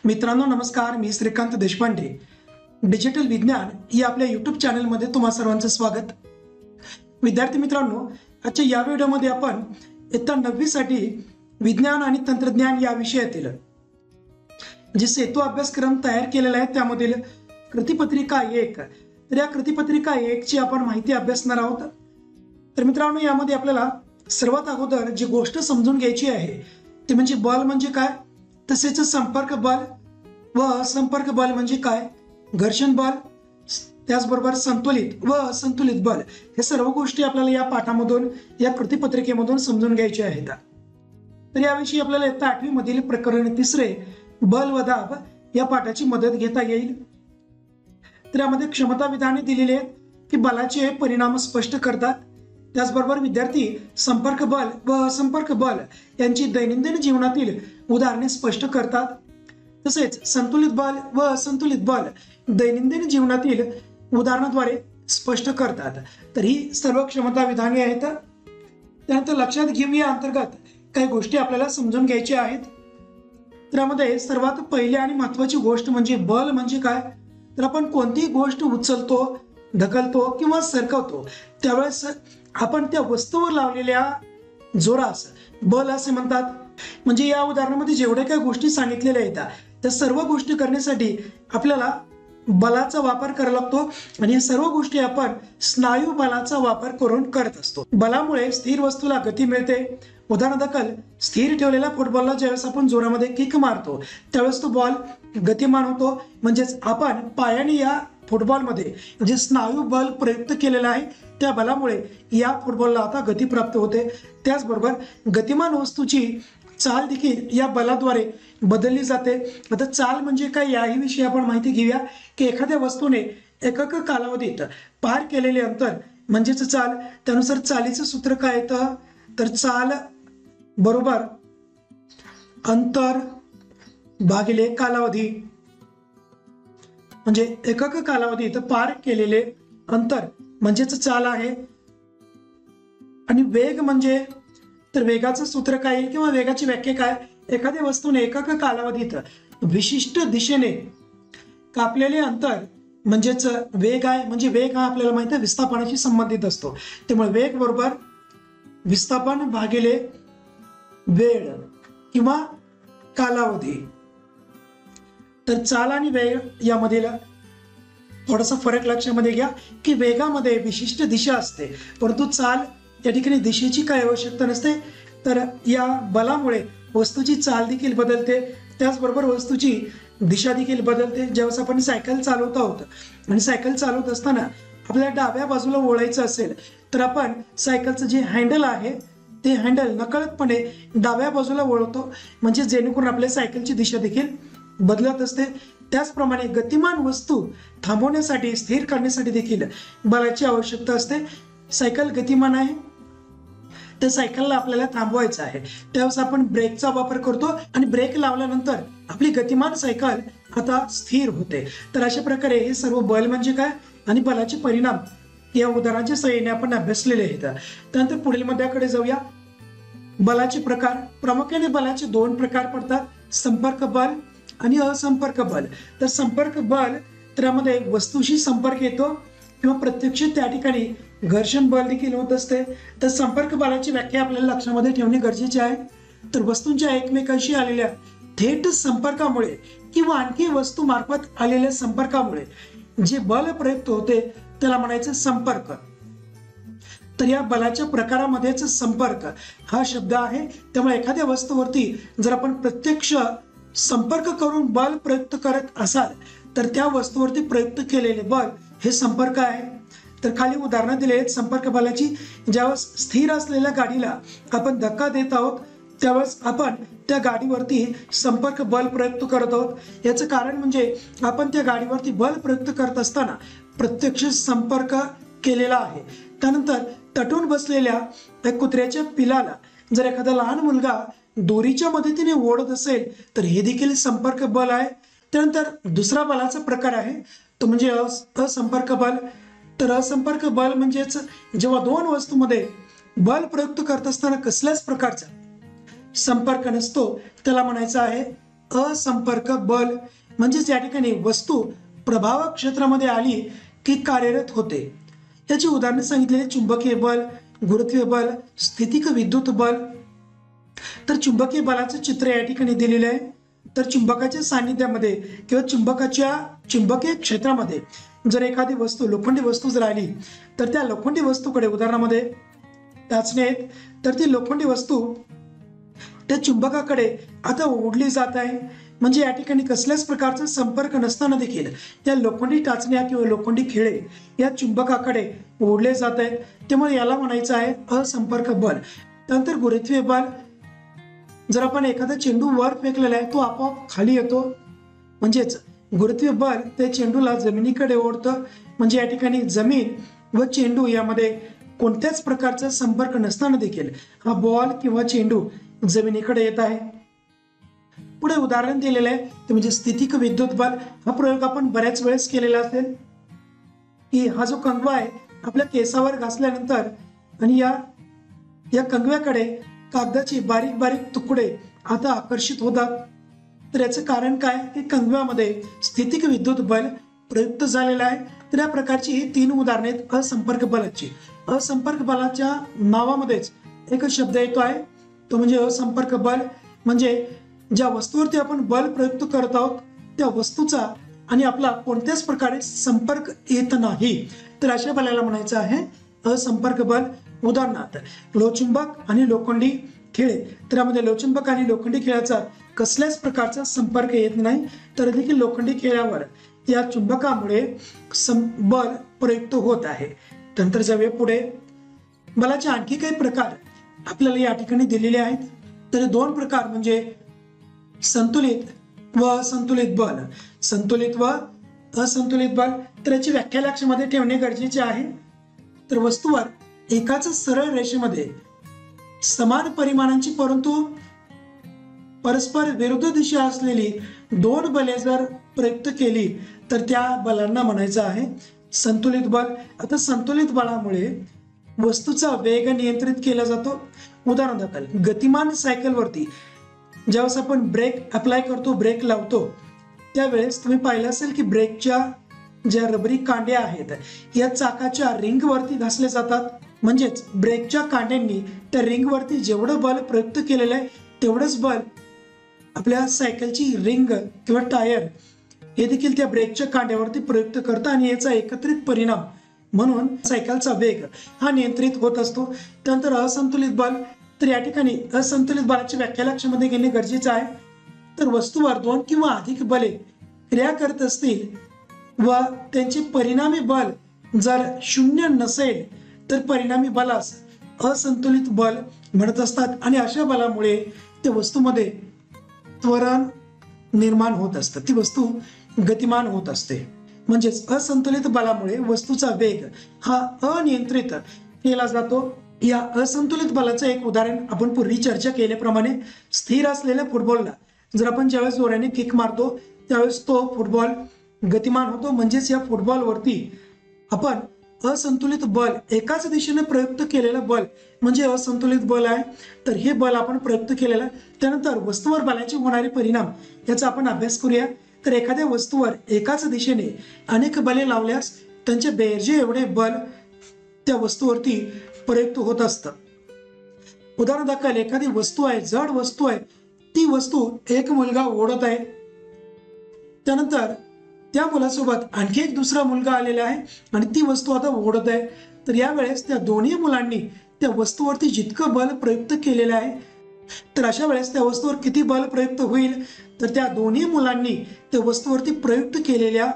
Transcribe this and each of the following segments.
मित्रांनो नमस्कार, मी श्रीकांत देशपांडे. डिजिटल विज्ञान या आपल्या यूट्यूब चॅनलमध्ये तुम्हा सर्वांचं स्वागत. विद्यार्थी मित्रांनो, आजच्या या व्हिडिओमध्ये आपण इयत्ता 9वी साठी विज्ञान आणि तंत्रज्ञान या विषयातील जे सेतू अभ्यासक्रम तयार केलेला आहे त्यामधील कृतिपत्रिका 1, तर या कृतिपत्रिका 1 ची आपण माहिती अभ्यासणार आहोत. तर मित्रांनो, यामध्ये आपल्याला सर्वात अगोदर जी गोष्ट समजून घ्यायची आहे ती म्हणजे बल म्हणजे काय, तसेच संपर्क बल व असंपर्क बल म्हणजे काय, घर्षण बल, त्याचबरोबर संतुलित व असंतुलित बल, हे सर्व गोष्टी आपल्याला या पाठामधून या कृतिपत्रिकेमधून समजून घ्यायच्या आहेत. तर याविषयी आपल्याला इयत्ता 8वी मधील प्रकरण 3 बल व दाब या पाठाची मदत घेता येईल. तर यामध्ये क्षमता विधाने दिलेली आहेत की बलाचे परिणाम स्पष्ट करतात. त्याचबरोबर विद्यार्थी संपर्क बल व असंपर्क बल यांची दैनंदिन जीवनातील उदाहरणे स्पष्ट करतात. तसेच संतुलित बल व असंतुलित बल दैनंदिन जीवनातील उदाहरणाद्वारे स्पष्ट करतात. तर ही सर्व क्षमता विधाने आहेत. त्यानंतर लक्षात घेऊ या अंतर्गत काही गोष्टी आपल्याला समजून घ्यायच्या आहेत. तर यामध्ये सर्वात पहिली आणि महत्वाची गोष्ट म्हणजे बल म्हणजे काय. तर आपण कोणतीही गोष्ट उचलतो, ढकलतो किंवा सरकवतो त्यावेळेस आपण त्या वस्तूवर लावलेल्या जोरास बल असे म्हणतात. म्हणजे या उदाहरणामध्ये जेवढ्या काही गोष्टी सांगितलेल्या आहेत त्या सर्व गोष्टी करण्यासाठी आपल्याला बलाचा वापर करावा लागतो आणि या सर्व गोष्टी आपण स्नायू बलाचा वापर करून करत असतो. बलामुळे स्थिर वस्तूला गती मिळते. उदाहरणादाखल स्थिर ठेवलेल्या फुटबॉलला ज्यावेळेस आपण जोरामध्ये किक मारतो त्यावेळेस तो बॉल गतिमान होतो. म्हणजेच आपण पायाने या फुटबॉलमध्ये जे स्नायू बल प्रयुक्त केलेलं आहे त्या बलामुळे या फुटबॉलला आता गती प्राप्त होते. त्याचबरोबर गतिमान वस्तूची चाल देखील या बलाद्वारे बदलली जाते. आता चाल म्हणजे काय याही विषयी आपण माहिती घेऊया की एखाद्या वस्तूने एकक कालावधीत पार केलेले अंतर म्हणजेच चाल. त्यानुसार चालीचं सूत्र काय येतं, तर चाल बरोबर अंतर भागिले कालावधी. म्हणजे एकक कालावधीत पार केलेले अंतर म्हणजेच चाल आहे. आणि वेग म्हणजे, तर वेगाचं सूत्र काय येईल किंवा वेगाची व्याख्या काय, एखाद्या वस्तूने एकक कालावधीत विशिष्ट दिशेने कापलेले अंतर म्हणजेच वेग आहे. म्हणजे वेग हा आपल्याला माहिती आहे विस्थापनाशी संबंधित असतो. त्यामुळे वेग बरोबर विस्थापन भागिले वेळ किंवा कालावधी. तर चाल आणि वेग यामधील थोडासा फरक लक्षामध्ये घ्या की वेगामध्ये विशिष्ट दिशा असते परंतु चाल या ठिकाणी दिशेची काय आवश्यकता नसते. तर या बलामुळे वस्तूची चाल देखील बदलते, त्याचबरोबर वस्तूची दिशा देखील बदलते. ज्यावेळेस आपण सायकल चालवत आहोत आणि सायकल चालवत असताना आपल्याला डाव्या बाजूला वळायचं असेल तर आपण सायकलचं जे हँडल आहे ते हँडल नकळतपणे डाव्या बाजूला वळवतो. म्हणजे जेणेकरून आपल्या सायकलची दिशा देखील बदलत असते. त्याचप्रमाणे गतिमान वस्तू थांबवण्यासाठी, स्थिर करण्यासाठी देखील बलाची आवश्यकता असते. सायकल गतिमान आहे तर सायकलला आपल्याला थांबवायचं आहे त्यावेळेस आपण ब्रेकचा वापर करतो आणि ब्रेक लावल्यानंतर आपली गतिमान सायकल आता स्थिर होते. तर अशा प्रकारे हे सर्व बल म्हणजे काय आणि बलाचे परिणाम या उदाहरणाच्या सहाय्याने आपण अभ्यासलेले आहेत. त्यानंतर पुढील मुद्द्याकडे जाऊया. बलाचे प्रकार. प्रामुख्याने बलाचे 2 प्रकार पडतात, संपर्क बल आणि असंपर्क बल. तर संपर्क बल तर यामध्ये वस्तूशी संपर्क येतो किंवा प्रत्यक्ष त्या ठिकाणी घर्षण बल देखील होत असते. तर संपर्क बलाची व्याख्या आपल्याला लक्षामध्ये ठेवणे गरजेचे आहे. तर वस्तूंच्या एकमेकांशी आलेल्या थेट संपर्कामुळे किंवा आणखी वस्तू मार्फत आलेल्या संपर्कामुळे जे बल प्रयुक्त होते त्याला म्हणायचं संपर्क. तर या बलाच्या प्रकारामध्येच संपर्क हा शब्द आहे. त्यामुळे एखाद्या वस्तूवरती जर आपण प्रत्यक्ष संपर्क करून बल प्रयुक्त करत असाल तर त्या वस्तूवरती प्रयुक्त केलेले बल हे संपर्क आहे. तर खाली उदाहरणं दिली आहेत संपर्क बलाची. ज्यावेळेस स्थिर असलेल्या गाडीला आपण धक्का देत आहोत त्यावेळेस आपण त्या गाडीवरती संपर्क बल प्रयुक्त करत आहोत. याचं कारण म्हणजे आपण त्या गाडीवरती बल प्रयुक्त करत असताना प्रत्यक्ष संपर्क केलेला आहे. त्यानंतर तटून बसलेल्या त्या कुत्र्याच्या पिलाला जर एखादा लहान मुलगा दोरीच्या मदतीने ओढत असेल तर हे देखील संपर्क बल आहे. त्यानंतर दुसरा बलाचा प्रकार आहे तो म्हणजे असंपर्क बल. तर असंपर्क बल म्हणजेच जेव्हा 2 वस्तूंमध्ये बल प्रयुक्त करत असताना कसल्याच प्रकारचा संपर्क नसतो त्याला म्हणायचं आहे असंपर्क बल म्हणजेच या ठिकाणी वस्तू प्रभाव क्षेत्रामध्ये आली की कार्यरत होते. याची उदाहरणे सांगितलेली चुंबकीय बल, गुरुत्वीय बल, स्थितिक विद्युत बल. तर चुंबकीय बलाचं चित्र या ठिकाणी दिलेलं आहे. तर चुंबकाच्या सान्निध्यामध्ये किंवा चुंबकीय क्षेत्रामध्ये जर एखादी वस्तू, लोखंडी वस्तू जर आली तर त्या लोखंडी वस्तूकडे उदाहरणामध्ये टाचणी आहेत, तर ती लोखंडी वस्तू त्या चुंबकाकडे आता ओढली जात आहे. म्हणजे या ठिकाणी कसल्याच प्रकारचा संपर्क नसताना देखील त्या लोखंडी टाचण्या किंवा लोखंडी खिळे या चुंबकाकडे ओढले जात आहेत. त्यामुळे याला म्हणायचं आहे असंपर्क बल. त्यानंतर गुरुत्वीय बल, जर आपण एखादा चेंडू वर फेकलेला आहे तो आपोआप खाली येतो. म्हणजेच गुरुत्वीय बल त्या चेंडूला जमिनीकडे ओढतं. म्हणजे या ठिकाणी जमीन व चेंडू यामध्ये कोणत्याच प्रकारचा संपर्क नसताना देखील हा बॉल किंवा चेंडू जमिनीकडे येत आहे. पुढे उदाहरण दिलेलं आहे ते म्हणजे स्थितिक विद्युत बल. हा प्रयोग आपण बऱ्याच वेळेस केलेला असेल की हा जो कंगवा आहे आपल्या केसावर घासल्यानंतर आणि या कंगव्याकडे कागदाचे बारीक बारीक तुकडे आता आकर्षित होतात. तर याचं कारण काय की कंगव्यामध्ये स्थितिक विद्युत बल प्रयुक्त झालेला आहे. तर या प्रकारची ही 3 उदाहरणे आहेत असंपर्क बलाची. असंपर्क बलाच्या नावामध्येच एक शब्द येतो आहे तो म्हणजे असंपर्क बल. म्हणजे ज्या वस्तूवरती आपण बल प्रयुक्त करत आहोत त्या वस्तूचा आणि आपला कोणत्याच प्रकारे संपर्क येत नाही, तर अशा बलाला म्हणायचं आहे असंपर्क बल. उदाहरणार्थ लोहचुंबक आणि लोखंडी खिळे. तर यामध्ये लोहचुंबक आणि लोखंडी खिळ्याचा कसल्याच प्रकारचा संपर्क येत नाही, तर देखील लोखंडी खिळ्यावर या चुंबकामुळे बल प्रयुक्त होत आहे. नंतर जाऊया पुढे. बलाचे आणखी काही प्रकार आपल्याला या ठिकाणी दिलेले आहेत. तर 2 प्रकार म्हणजे संतुलित व असंतुलित बल. संतुलित व असंतुलित बल, तर याची व्याख्या लक्षामध्ये ठेवणे गरजेचे आहे. तर वस्तूवर एकाच सरळ रेषेमध्ये समान परिमाणांची परंतु परस्पर विरुद्ध दिशा असलेली 2 बले जर प्रयुक्त केली तर त्या बलांना म्हणायचं आहे संतुलित बल. आता संतुलित बलामुळे वस्तूचा वेग नियंत्रित केला जातो. उदाहरण दाखल गतिमान सायकलवरती ज्यावेळेस आपण ब्रेक अप्लाय करतो, ब्रेक लावतो, त्यावेळेस तुम्ही पाहिलं असेल की ब्रेकच्या ज्या रबरी कांड्या आहेत या चाकाच्या रिंगवरती घासले जातात. म्हणजेच ब्रेकच्या कांड्यांनी त्या रिंगवरती जेवढं बल प्रयुक्त केलेलं आहे तेवढंच बल आपल्या सायकलची रिंग किंवा टायर हे देखील त्या ब्रेकच्या कांड्यावरती प्रयुक्त करतं आणि याचा एकत्रित परिणाम म्हणून सायकलचा वेग हा नियंत्रित होत असतो. त्यानंतर असंतुलित बल, तर या ठिकाणी असंतुलित बलाची व्याख्या लक्षामध्ये घेणे गरजेचं आहे. तर वस्तूवर 2 किंवा अधिक बले क्रिया करत असतील व त्यांचे परिणामी बल जर 0 नसेल तर परिणामी बलास असंतुलित बल म्हणत असतात. आणि अशा बलामुळे त्या वस्तूमध्ये त्वरण निर्माण होत असतं, ती वस्तू गतिमान होत असते. म्हणजेच असंतुलित बलामुळे वस्तूचा वेग हा अनियंत्रित केला जातो. या असंतुलित बलाचं एक उदाहरण आपण पूर्वी चर्चा केल्याप्रमाणे स्थिर असलेल्या फुटबॉलला जर आपण ज्यावेळेस जोराने किक मारतो त्यावेळेस तो फुटबॉल गतिमान होतो. म्हणजेच या फुटबॉलवरती आपण असंतुलित बल, एकाच दिशेने प्रयुक्त केलेलं बल म्हणजे असंतुलित बल आहे. तर हे बल आपण प्रयुक्त केलेलं आहे. त्यानंतर वस्तूवर बलाचे होणारे परिणाम याचा आपण अभ्यास करूया. तर एखाद्या वस्तूवर एकाच दिशेने अनेक बले लावल्यास त्यांचे बेरजे एवढे बल त्या वस्तूवरती प्रयुक्त होत असतं. उदाहरण दाखल एखादी वस्तू आहे, जड वस्तू आहे, ती वस्तू एक मुलगा ओढत आहे. त्यानंतर त्या मुलासोबत आणखी एक दुसरा मुलगा आलेला आहे आणि ती वस्तू आता ओढत आहे. तर यावेळेस त्या दोन्ही मुलांनी त्या वस्तूवरती जितकं बल प्रयुक्त केलेलं आहे तर अशा वेळेस त्या वस्तूवर किती बल प्रयुक्त होईल, तर त्या दोन्ही मुलांनी त्या वस्तूवरती प्रयुक्त केलेल्या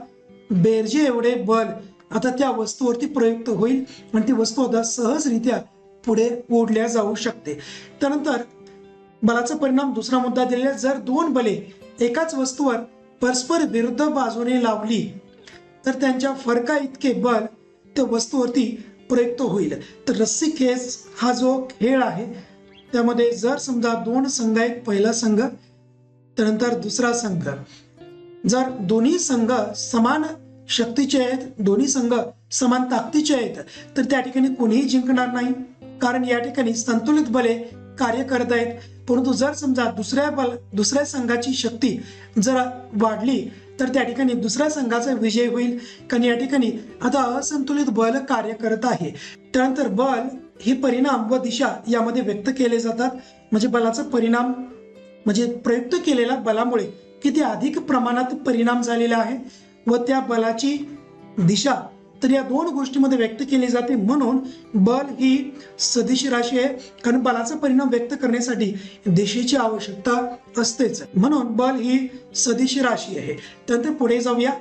बेरजे एवढे बल आता त्या वस्तूवरती प्रयुक्त होईल आणि ती वस्तू आता सहजरित्या पुढे ओढल्या जाऊ शकते. त्यानंतर बलाचा परिणाम दुसरा मुद्दा दिलेला, जर 2 बले एकाच वस्तूवर परस्पर विरुद्ध बाजूने लावली तर त्यांच्या फरका इतके बल त्या वस्तूवरती प्रयुक्त होईल. तर रस्सी खेच हा जो खेळ आहे त्यामध्ये जर समजा 2 संघ आहेत, पहिला संघ त्यानंतर दुसरा संघ, जर दोन्ही संघ समान शक्तीचे आहेत, दोन्ही संघ समान ताकदीचे आहेत तर त्या ठिकाणी कोणीही जिंकणार नाही. कारण या ठिकाणी संतुलित बले कार्य करत आहेत, परंतु जर समजा दुसऱ्या संघाची शक्ती जर वाढली तर त्या ठिकाणी दुसऱ्या संघाचा विजय होईल, कारण या ठिकाणी आता असंतुलित बल कार्य करत आहे. त्यानंतर बल हे परिणाम व दिशा यामध्ये व्यक्त केले जातात. म्हणजे बलाचा परिणाम म्हणजे प्रयुक्त केलेल्या बलामुळे किती अधिक प्रमाणात परिणाम झालेला आहे व त्या बलाची दिशा तर या दोन गोष्टींमध्ये व्यक्त केली जाते. म्हणून बल ही सदिश राशी आहे, कारण बलाचा परिणाम व्यक्त करण्यासाठी दिशेची आवश्यकता असतेच. म्हणून बल ही सदिश राशी आहे. त्यानंतर पुढे जाऊया,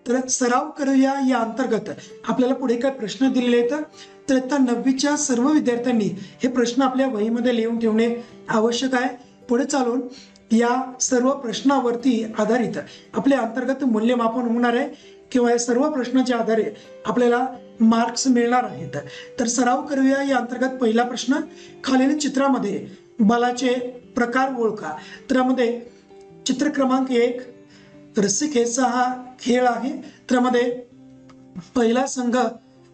तर सराव करूया या अंतर्गत आपल्याला पुढे काय प्रश्न दिलेले आहेत. तर इयत्ता 9वीच्या सर्व विद्यार्थ्यांनी हे प्रश्न आपल्या वहीमध्ये लिहून ठेवणे आवश्यक आहे. पुढे चालून या सर्व प्रश्नावरती आधारित आपले अंतर्गत मूल्यमापन होणार आहे किंवा या सर्व प्रश्नाच्या आधारे आपल्याला मार्क्स मिळणार आहेत. तर सराव करूया या अंतर्गत पहिला प्रश्न, खालील चित्रामध्ये बलाचे प्रकार ओळखा. तर यामध्ये चित्र क्रमांक 1 रस्सीखेचचा हा खेळ आहे. त्यामध्ये पहिला संघ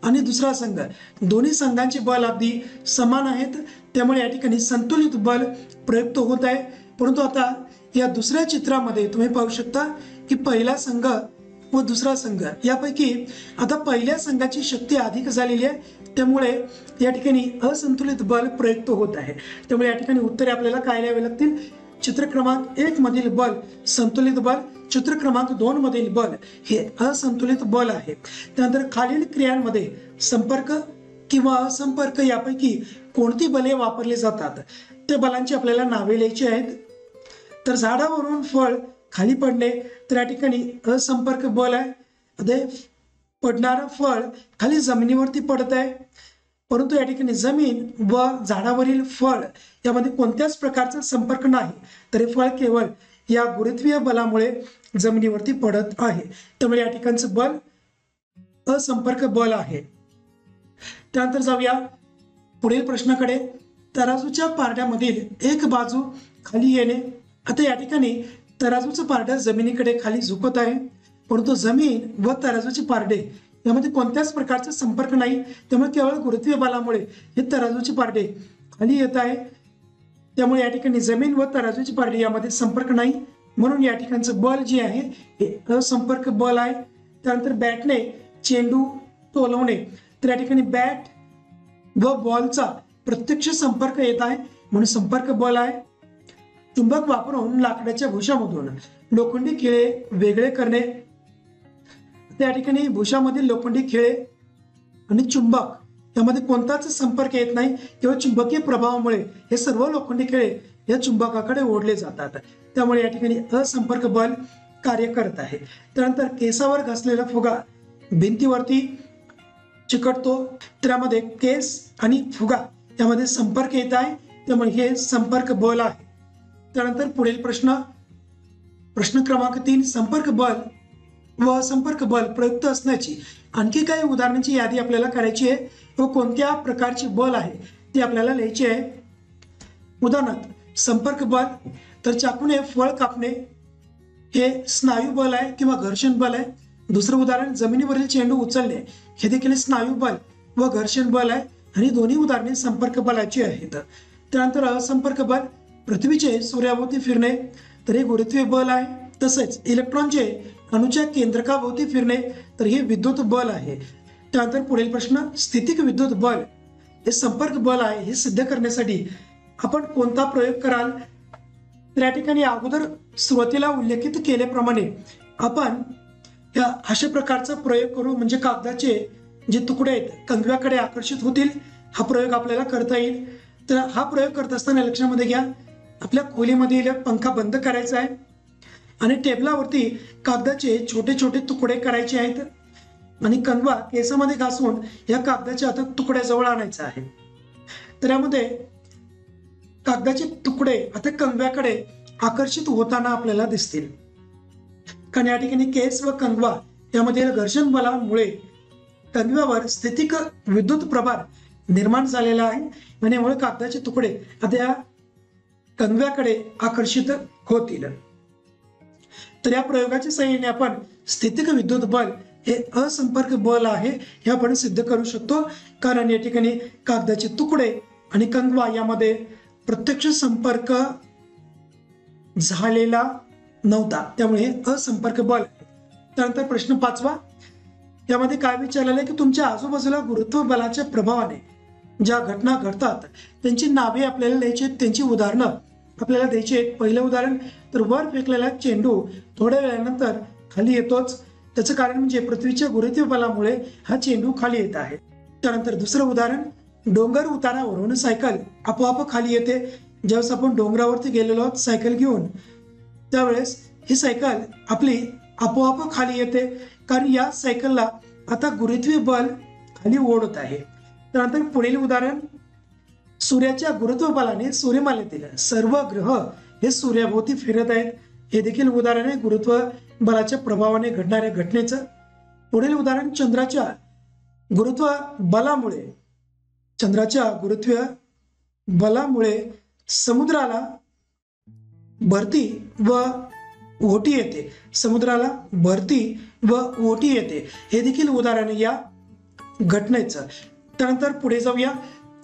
आणि दुसरा संघ दोन्ही संघांचे बल अगदी समान आहेत, त्यामुळे या ठिकाणी संतुलित बल प्रयुक्त होत आहे. परंतु आता या दुसऱ्या चित्रामध्ये तुम्ही पाहू शकता की पहिला संघ व दुसरा संघ यापैकी आता पहिल्या संघाची शक्ती अधिक झालेली आहे, त्यामुळे या ठिकाणी असंतुलित बल प्रयुक्त होत आहे. त्यामुळे या ठिकाणी उत्तरे आपल्याला काय लिहावे लागतील. चित्र क्रमांक 1 मधील बल संतुलित बल, चित्र क्रमांक 2 मधील बल हे असंतुलित बल आहे. त्यानंतर खालील क्रियांमध्ये संपर्क किंवा असंपर्क यापैकी कोणती बले वापरली जातात, त्या बलांची आपल्याला नावे लिहायची आहेत. तर झाडावरून फळ खाली पडणे, तर या ठिकाणी असंपर्क बल आहे. अదే पडणारं फळ खाली जमिनीवरती पडत आहे, परंतु या ठिकाणी जमीन व झाडावरील फळ यामध्ये कोणत्याच प्रकारचा संपर्क नाही, तर हे फळ केवळ या गुरुत्वीय बलामुळे जमिनीवरती पडत आहे. त्यामुळे या ठिकाणचं बल असंपर्क बल आहे. त्यानंतर जाऊया पुढील प्रश्नाकडे. तराजूच्या पारड्यामधील एक बाजू खाली येणे. आता या ठिकाणी तराजूचं पारडं जमिनीकडे खाली झुकत आहे, परंतु जमीन व तराजूचे पारडे यामध्ये कोणत्याच प्रकारचा संपर्क नाही, त्यामुळे केवळ गुरुत्वीय बलामुळे हे तराजूचे पारडे खाली येत आहे. त्यामुळे या ठिकाणी जमीन व तराजूची पारडी यामध्ये संपर्क नाही, म्हणून या ठिकाणचं बल जे आहे हे असंपर्क बल आहे. त्यानंतर बॅटने चेंडू टोलवणे, तर या ठिकाणी बॅट व बॉलचा प्रत्यक्ष संपर्क येत आहे, म्हणून संपर्क बल आहे. चुंबक वापरून लाकडाच्या भुशामधून लोखंडी खिळे वेगळे करणे, त्या ठिकाणी भुशामधील लोखंडी खिळे आणि चुंबक यामध्ये कोणताच संपर्क येत नाही, केवळ चुंबकीय प्रभावामुळे हे सर्व लोखंडी खिळे या चुंबकाकडे ओढले जातात. त्यामुळे या ठिकाणी असंपर्क बल कार्य करत आहे. त्यानंतर केसावर घासलेला फुगा भिंतीवरती चिकटतो, त्यामध्ये केस आणि फुगा यामध्ये संपर्क येत आहे, त्यामुळे हे संपर्क बल आहे. त्यानंतर पुढील प्रश्न क्रमांक 3, संपर्क बल व संपर्क बल प्रयुक्त असण्याची आणखी काही उदाहरणांची यादी आपल्याला करायची आहे व कोणत्या प्रकारचे बल आहे ते आपल्याला लिहायचे आहे. उदाहरणार्थ संपर्क बल, तर चाकूने फळ कापणे हे स्नायू बल आहे किंवा घर्षण बल आहे. दुसरं उदाहरण जमिनीवरील चेंडू उचलणे, हे देखील स्नायू बल व घर्षण बल आहे आणि दोन्ही उदाहरणे संपर्क बलाची आहेत. त्यानंतर असंपर्क बल, पृथ्वीचे सूर्याभोवती फिरणे, तर हे गुरुत्वीय बल आहे. तसेच इलेक्ट्रॉनचे अणूच्या केंद्रकाभोवती फिरणे, तर हे विद्युत बल आहे. त्यानंतर पुढील प्रश्न, स्थितिक विद्युत बल हे संपर्क बल आहे हे सिद्ध करण्यासाठी आपण कोणता प्रयोग कराल. तर या ठिकाणी अगोदर सुरुवातीला उल्लेखित केल्याप्रमाणे आपण अशा प्रकारचा प्रयोग करू, म्हणजे कागदाचे जे तुकडे आहेत कंगव्याकडे आकर्षित होतील. हा प्रयोग आपल्याला करता येईल. तर हा प्रयोग करत असताना लक्षामध्ये घ्या, आपल्या खोलीमधील पंखा बंद करायचा आहे आणि टेबलावरती कागदाचे छोटे छोटे तुकडे करायचे आहेत आणि कंगवा केसामध्ये घासून या कागदाच्या आता तुकड्याजवळ आणायचा आहे. तर यामध्ये कागदाचे तुकडे आता कंगव्याकडे आकर्षित होताना आपल्याला दिसतील, कारण या ठिकाणी केस व कंगवा यामध्ये घर्षण बलामुळे कंगव्यावर स्थितिक विद्युत प्रभार निर्माण झालेला आहे आणि यामुळे कागदाचे तुकडे आता या कंगव्याकडे आकर्षित होतील. तर या प्रयोगाच्या सहाय्याने आपण स्थितिक विद्युत बल हे असंपर्क बल आहे हे आपण सिद्ध करू शकतो, कारण या ठिकाणी कागदाचे तुकडे आणि कंगवा यामध्ये प्रत्यक्ष संपर्क झालेला नव्हता, त्यामुळे असंपर्क बल. त्यानंतर प्रश्न 5वा, यामध्ये काय विचारलेलं आहे की तुमच्या आजूबाजूला गुरुत्व बलाच्या प्रभावाने ज्या घटना घडतात त्यांची नावे आपल्याला द्यायची आहेत, त्यांची उदाहरणं आपल्याला द्यायची आहेत. पहिलं उदाहरण, तर वर फेकलेला चेंडू थोड्या वेळानंतर खाली येतोच, त्याचं कारण म्हणजे पृथ्वीच्या गुरुत्व बलामुळे हा चेंडू खाली येत आहे. त्यानंतर दुसरं उदाहरण, डोंगर उतारावरून सायकल आपोआप खाली येते. ज्यावेळेस आपण डोंगरावरती गेलेलो आहोत सायकल घेऊन, त्यावेळेस ही सायकल आपली आपोआप खाली येते, कारण या सायकलला आता गुरुत्वीय बल खाली ओढत आहे. त्यानंतर पुढील उदाहरण, सूर्याच्या गुरुत्व बलाने सूर्यमालेतील सर्व ग्रह हे सूर्याभोवती फिरत आहेत. हे देखील उदाहरण आहे गुरुत्व बलाच्या प्रभावाने घडणाऱ्या घटनेचं. पुढील उदाहरण, चंद्राच्या गुरुत्व बलामुळे समुद्राला भरती व ओहोटी येते. हे देखील उदाहरण या घटनेचं. त्यानंतर पुढे जाऊया.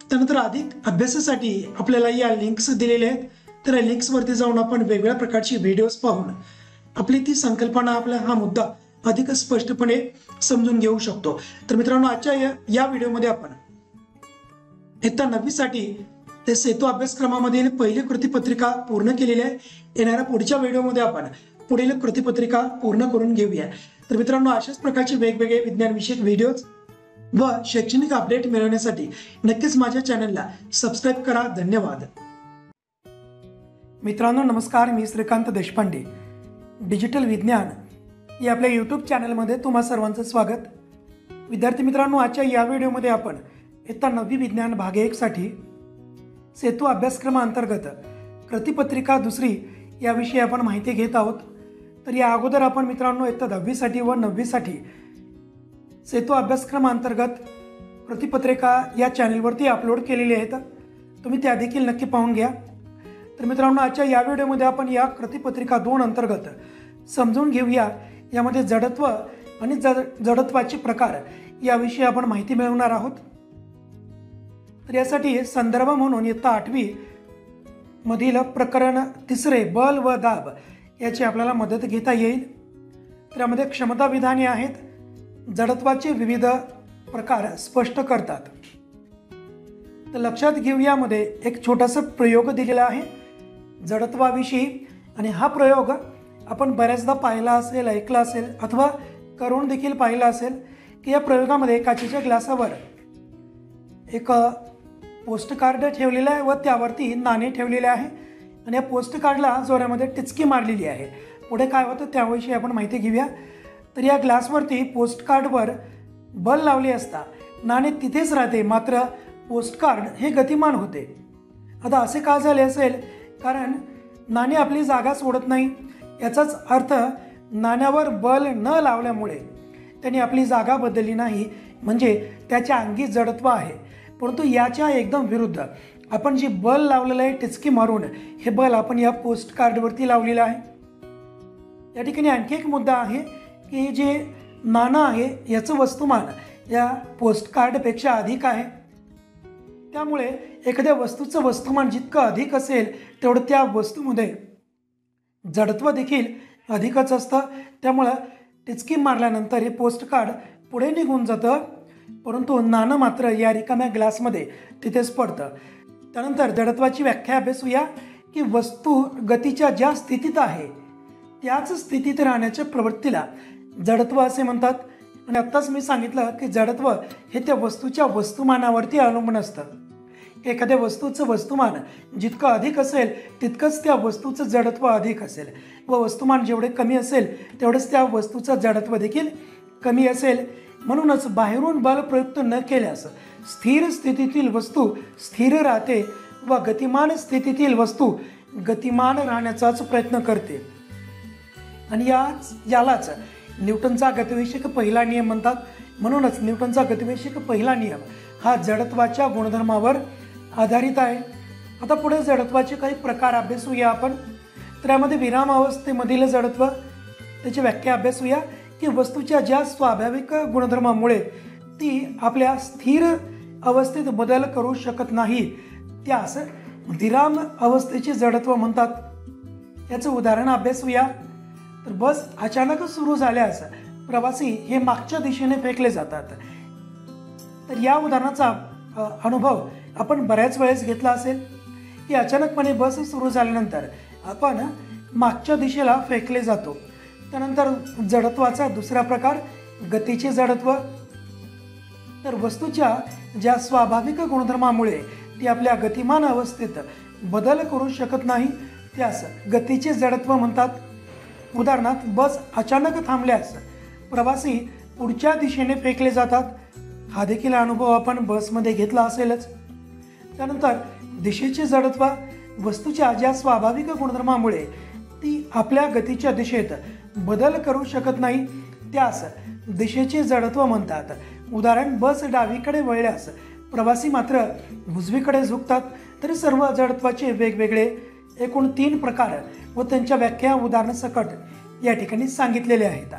त्यानंतर अधिक अभ्यासासाठी आपल्याला या लिंक्स दिलेल्या आहेत, तर या लिंक्सवरती जाऊन आपण वेगवेगळ्या प्रकारची व्हिडिओज पाहून आपली ती संकल्पना, आपला हा मुद्दा अधिक स्पष्टपणे समजून घेऊ शकतो. तर मित्रांनो, आजच्या या व्हिडिओमध्ये आपण इयत्ता 9वी साठी ते सेतू अभ्यासक्रमामधील पहिली कृतीपत्रिका पूर्ण केलेली आहे. येणाऱ्या पुढच्या व्हिडिओमध्ये आपण पुढील कृतीपत्रिका पूर्ण करून घेऊया. तर मित्रांनो, अशाच प्रकारचे वेगवेगळे विज्ञान विषयक व्हिडिओज व शैक्षणिक अपडेट मिळवण्यासाठी नक्कीच माझ्या चॅनलला सबस्क्राईब करा. धन्यवाद. मित्रांनो नमस्कार, मी श्रीकांत देशपांडे. डिजिटल विज्ञान या आपल्या यूट्यूब चॅनलमध्ये तुम्हा सर्वांचं स्वागत. विद्यार्थी मित्रांनो, आजच्या या व्हिडिओमध्ये आपण इयत्ता 9वी विज्ञान भाग 1 साठी सेतू अभ्यासक्रमाअंतर्गत कृतीपत्रिका 2 याविषयी आपण माहिती घेत आहोत. तर या अगोदर आपण मित्रांनो इयत्ता 10वी साठी व 9वी साठी सेतू अभ्यासक्रमाअंतर्गत कृतीपत्रिका या चॅनलवरती अपलोड केलेली आहेत, तुम्ही त्या देखील नक्की पाहून घ्या. तर मित्रांनो, आजच्या या व्हिडिओमध्ये आपण या कृतीपत्रिका 2 अंतर्गत समजून घेऊया. यामध्ये जडत्व आणि जडत्वाचे प्रकार याविषयी आपण माहिती मिळवणार आहोत. तर यासाठी संदर्भ म्हणून इयत्ता 8वी मधील प्रकरण 3 बल व दाब याची आपल्याला मदत घेता येईल. तर यामध्ये क्षमता विधाने आहेत, जडत्वाचे विविध प्रकार स्पष्ट करतात. तर लक्षात घेऊ, यामध्ये एक छोटासा प्रयोग दिलेला आहे जडत्वाविषयी, आणि हा प्रयोग आपण बऱ्याचदा पाहिला असेल, ऐकला असेल अथवा करून देखील पाहिला असेल की या प्रयोगामध्ये काचेच्या ग्लासावर एक पोस्ट कार्ड ठेवलेलं आहे व त्यावरती नाणे ठेवलेले आहे आणि या पोस्ट कार्डला जोरामध्ये टिचकी मारलेली आहे. पुढे काय होतं त्याविषयी आपण माहिती घेऊया. तर या ग्लासवरती पोस्ट कार्डवर बल लावले असता नाणे तिथेच राहते, मात्र पोस्ट कार्ड हे गतिमान होते. आता असे का झाले असेल? कारण नाणे आपली जागा सोडत नाही. याचाच अर्थ नाण्यावर बल न लावल्यामुळे त्याने आपली जागा बदलली नाही, म्हणजे त्याच्या अंगी जडत्व आहे. परंतु याच्या एकदम विरुद्ध आपण जे बल लावलेलं आहे टिचकी मारून, हे बल आपण या पोस्ट कार्डवरती लावलेलं आहे. या ठिकाणी आणखी एक मुद्दा आहे की जे नाणं आहे याचं वस्तुमान या पोस्ट कार्डपेक्षा अधिक आहे. त्यामुळे एखाद्या वस्तूचं वस्तुमान जितकं अधिक असेल तेवढं त्या वस्तूमध्ये जडत्व देखील अधिकच असतं. त्यामुळं टिचकी मारल्यानंतर हे पोस्ट कार्ड पुढे निघून जातं, परंतु नाणं मात्र या रिकाम्या ग्लासमध्ये तिथेच पडतं. त्यानंतर जडत्वाची व्याख्या अभ्यासूया की वस्तू गतीच्या ज्या स्थितीत आहे त्याच स्थितीत राहण्याच्या प्रवृत्तीला जडत्व असे म्हणतात. आणि आत्ताच मी सांगितलं की जडत्व हे त्या वस्तूच्या वस्तुमानावरती अवलंबून असतं. एखाद्या वस्तूचं वस्तुमान जितकं अधिक असेल तितकंच त्या वस्तूचं जडत्व अधिक असेल, व वस्तुमान जेवढे कमी असेल तेवढंच त्या वस्तूचं जडत्व देखील कमी असेल. म्हणूनच बाहेरून बल प्रयुक्त न केल्यास स्थिर स्थितीतील वस्तू स्थिर राहते व गतिमान स्थितीतील वस्तू गतिमान राहण्याचाच प्रयत्न करते. आणि यालाच न्यूटनचा गतिविषयक पहिला नियम म्हणतात. म्हणूनच न्यूटनचा गतिविषयक पहिला नियम हा जडत्वाच्या गुणधर्मावर आधारित आहे. आता पुढे जडत्वाचे काही प्रकार अभ्यासूया आपण. तर यामध्ये विराम अवस्थेमधील जडत्व, त्याची व्याख्या अभ्यासूया की वस्तूच्या ज्या स्वाभाविक गुणधर्मामुळे ती आपल्या स्थिर अवस्थेत बदल करू शकत नाही त्यास विराम अवस्थेचे जडत्व म्हणतात. याचं उदाहरण अभ्यासूया. तर बस अचानक सुरू झाल्यास प्रवासी हे मागच्या दिशेने फेकले जातात. तर या उदाहरणाचा अनुभव आपण बऱ्याच वेळेस घेतला असेल की अचानकपणे बस सुरू झाल्यानंतर आपण मागच्या दिशेला फेकले जातो. त्यानंतर जडत्वाचा दुसरा प्रकार गतीचे जडत्व. तर वस्तूच्या ज्या स्वाभाविक गुणधर्मामुळे ती आपल्या गतिमान अवस्थेत बदल करू शकत नाही त्यास गतीचे जडत्व म्हणतात. उदाहरणार्थ बस अचानक थांबल्यास प्रवासी पुढच्या दिशेने फेकले जातात. हा देखील अनुभव आपण बसमध्ये घेतला असेलच. त्यानंतर दिशेचे जडत्व. वस्तूच्या ज्या स्वाभाविक गुणधर्मामुळे ती आपल्या गतीच्या दिशेत बदल करू शकत नाही त्यास दिशेचे जडत्व म्हणतात. उदाहरण बस डावीकडे वळल्यास प्रवासी मात्र उजवीकडे झुकतात. तरी सर्व जडत्वाचे वेगवेगळे एकूण 3 प्रकार व त्यांच्या व्याख्या उदाहरणासकट या ठिकाणी सांगितलेले आहेत.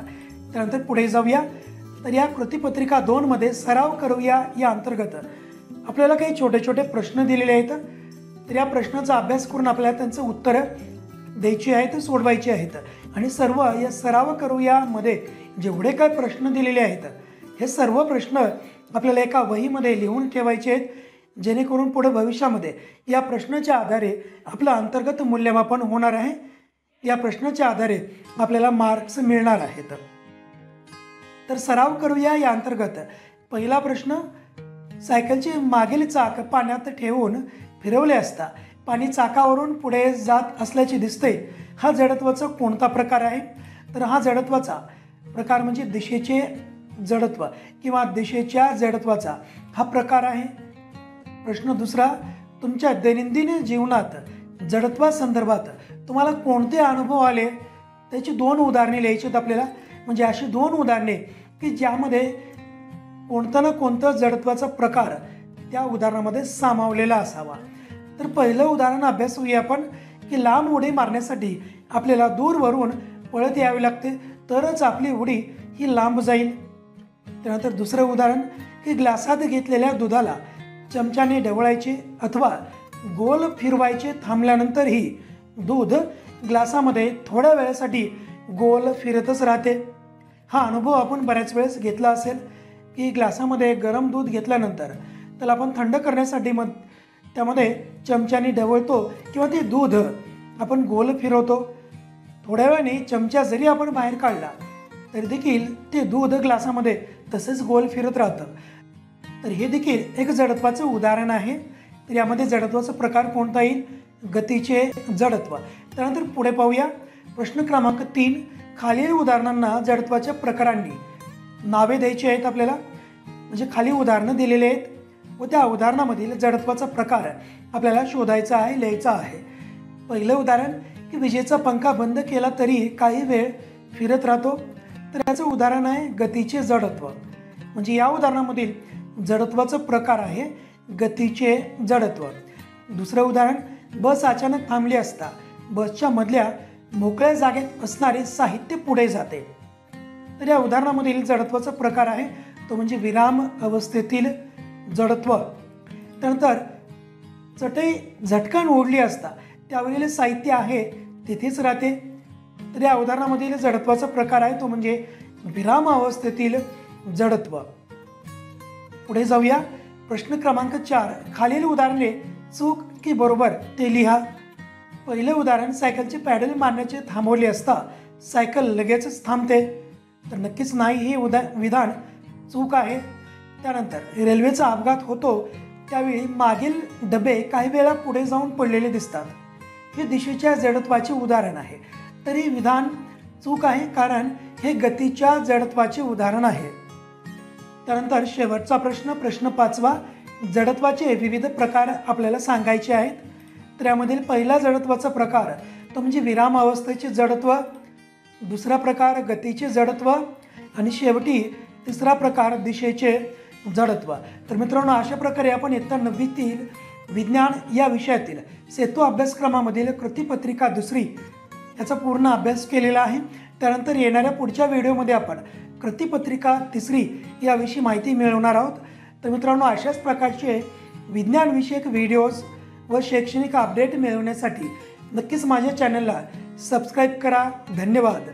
त्यानंतर पुढे जाऊया. तर या कृतीपत्रिका 2 मध्ये सराव करूया या अंतर्गत आपल्याला काही छोटे छोटे प्रश्न दिलेले आहेत. तर या प्रश्नाचा अभ्यास करून आपल्याला त्यांचं उत्तरं द्यायची आहेत, सोडवायची आहेत. आणि सर्व या सराव करूया मध्ये जेवढे काय प्रश्न दिलेले आहेत हे सर्व प्रश्न आपल्याला एका वहीमध्ये लिहून ठेवायचे आहेत, जेणेकरून पुढे भविष्यामध्ये या प्रश्नाच्या आधारे आपलं अंतर्गत मूल्यमापन होणार आहे. या प्रश्नाच्या आधारे आपल्याला मार्क्स मिळणार आहेत. तर सराव करूया या अंतर्गत पहिला प्रश्न. सायकलचे मागील चाक पाण्यात ठेवून फिरवले असता पाणी चाकावरून पुढे जात असल्याचे दिसते. हा जडत्वाचा कोणता प्रकार आहे? तर हा जडत्वाचा प्रकार म्हणजे दिशेचे जडत्व किंवा दिशेच्या जडत्वाचा हा प्रकार आहे. प्रश्न दुसरा. तुमच्या दैनंदिन जीवनात जडत्वासंदर्भात तुम्हाला कोणते अनुभव आले त्याची 2 उदाहरणे लिहायची आहेत आपल्याला. म्हणजे अशी 2 उदाहरणे की ज्यामध्ये कोणता ना कोणता जडत्वाचा प्रकार त्या उदाहरणामध्ये सामावलेला असावा. तर पहिलं उदाहरण अभ्यासूया आपण की लांब उडी मारण्यासाठी आपल्याला दूरवरून पळत यावे लागते तरच आपली उडी ही लांब जाईल. त्यानंतर दुसरं उदाहरण की ग्लासात घेतलेल्या दुधाला चमच्याने ढवळायचे अथवा गोल फिरवायचे थांबल्यानंतरही दूध ग्लासामध्ये थोड्या वेळासाठी गोल फिरतच राहते. हा अनुभव आपण बऱ्याच वेळेस घेतला असेल की ग्लासामध्ये गरम दूध घेतल्यानंतर त्याला आपण थंड करण्यासाठी त्यामध्ये चमच्याने ढवळतो किंवा ते दूध आपण गोल फिरवतो. थोड्या वेळाने चमचा जरी आपण बाहेर काढला तरी देखील ते दूध ग्लासामध्ये तसेच गोल फिरत राहतं. तर हे देखील एक जडत्वाचं उदाहरण आहे. तर यामध्ये जडत्वाचा प्रकार कोणता येईल? गतीचे जडत्व. त्यानंतर पुढे पाहूया. प्रश्न क्रमांक 3. खालील उदाहरणांना जडत्वाच्या प्रकारांनी नावे द्यायची आहेत आपल्याला. म्हणजे खाली उदाहरणं दिलेले आहेत व त्या उदाहरणामधील जडत्वाचा प्रकार आपल्याला शोधायचा आहे, लिहायचा आहे. पहिलं उदाहरण की विजेचा पंखा बंद केला तरी काही वेळ फिरत राहतो. तर याचं उदाहरण आहे गतीचे जडत्व. म्हणजे या उदाहरणामधील जडत्वाचा प्रकार आहे गतीचे जडत्व. दुसरं उदाहरण. बस अचानक थांबली असता बसच्या मधल्या मोकळ्या जागेत असणारे साहित्य पुढे जाते. तर या उदाहरणामधील जडत्वाचा प्रकार आहे तो म्हणजे विराम अवस्थेतील जडत्व. त्यानंतर चटई झटकन ओढली असता त्यावरील साहित्य आहे तिथेच राहते. तर या उदाहरणामधील जडत्वाचा प्रकार आहे तो म्हणजे विराम अवस्थेतील जडत्व. पुढे जाऊया. प्रश्न क्रमांक 4. खालील उदाहरणे चूक की बरोबर ते लिहा. पहिलं उदाहरण. सायकलचे पॅडल मारण्याचे थांबवले असता सायकल लगेचच थांबते. तर नक्कीच नाही, हे विधान चूक आहे. त्यानंतर रेल्वेचा अपघात होतो त्यावेळी मागील डबे काही वेळा पुढे जाऊन पडलेले दिसतात. हे दिशेच्या जडत्वाचे उदाहरण आहे. तरी विधान चूक आहे कारण हे गतीच्या जडत्वाचे उदाहरण आहे. त्यानंतर शेवटचा प्रश्न. प्रश्न 5वा. जडत्वाचे विविध प्रकार आपल्याला सांगायचे आहेत. तर यामधील पहिला जडत्वाचा प्रकार तो म्हणजे विराम अवस्थेचे जडत्व. दुसरा प्रकार गतीचे जडत्व आणि शेवटी तिसरा प्रकार दिशेचे जडत्व. तर मित्रांनो, अशा प्रकारे आपण इयत्ता 9वीतील विज्ञान या विषयातील सेतू अभ्यासक्रमामधील कृतीपत्रिका 2 याचा पूर्ण अभ्यास केलेला आहे. त्यानंतर येणाऱ्या पुढच्या व्हिडिओमध्ये आपण कृतीपत्रिका 3 याविषयी माहिती मिळवणार आहोत. तर मित्रांनो, अशाच प्रकारचे विज्ञानविषयक व्हिडिओज व शैक्षणिक अपडेट मिळवण्यासाठी नक्कीच माझ्या चॅनलला सबस्क्राईब करा. धन्यवाद.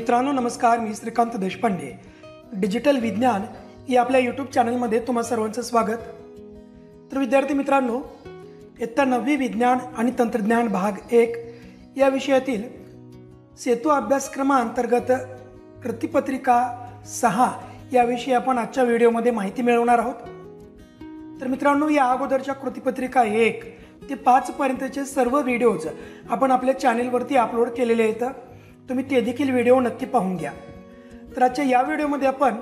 मित्रांनो नमस्कार, मी श्रीकांत देशपांडे. डिजिटल विज्ञान या आपल्या यूट्यूब चॅनलमध्ये तुम्हा सर्वांचं स्वागत. तर विद्यार्थी मित्रांनो, इयत्ता 9वी विज्ञान आणि तंत्रज्ञान भाग 1 या विषयातील सेतू अभ्यासक्रमांतर्गत कृतिपत्रिका 6 याविषयी आपण आजच्या व्हिडिओमध्ये माहिती मिळवणार आहोत. तर मित्रांनो, या अगोदरच्या कृतिपत्रिका 1 ते 5 पर्यंतचे सर्व व्हिडिओज आपण आपल्या चॅनेलवरती अपलोड केलेले आहेत. तुम्ही ते देखील व्हिडिओ नक्की पाहून घ्या. तर आजच्या या व्हिडिओमध्ये आपण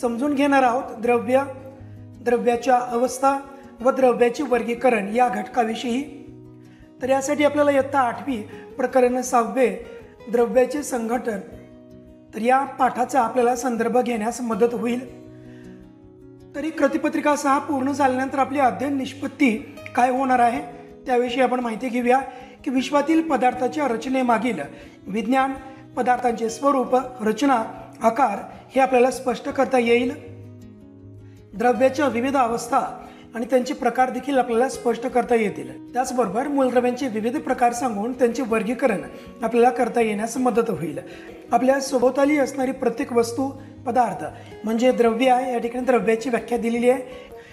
समजून घेणार आहोत द्रव्य, द्रव्याच्या अवस्था व द्रव्याचे वर्गीकरण या घटकाविषयी. तर यासाठी आपल्याला इयत्ता 8वी प्रकरण 6 द्रव्याचे संघटन, तर या पाठाचा आपल्याला संदर्भ घेण्यास मदत होईल. तरी कृतिपत्रिका 6 पूर्ण झाल्यानंतर आपली अध्ययन निष्पत्ती काय होणार आहे त्याविषयी आपण माहिती घेऊया. की विश्वातील पदार्थाच्या रचनेमागील विज्ञान, पदार्थांचे स्वरूप, रचना, आकार हे आपल्याला स्पष्ट करता येईल. द्रव्याच्या विविध अवस्था आणि त्यांचे प्रकार देखील आपल्याला स्पष्ट करता येतील. त्याचबरोबर मूलद्रव्यांचे विविध प्रकार सांगून त्यांचे वर्गीकरण आपल्याला करता येण्यास मदत होईल. आपल्या सभोवताली असणारी प्रत्येक वस्तू, पदार्थ म्हणजे द्रव्य आहे. या ठिकाणी द्रव्याची व्याख्या दिलेली आहे.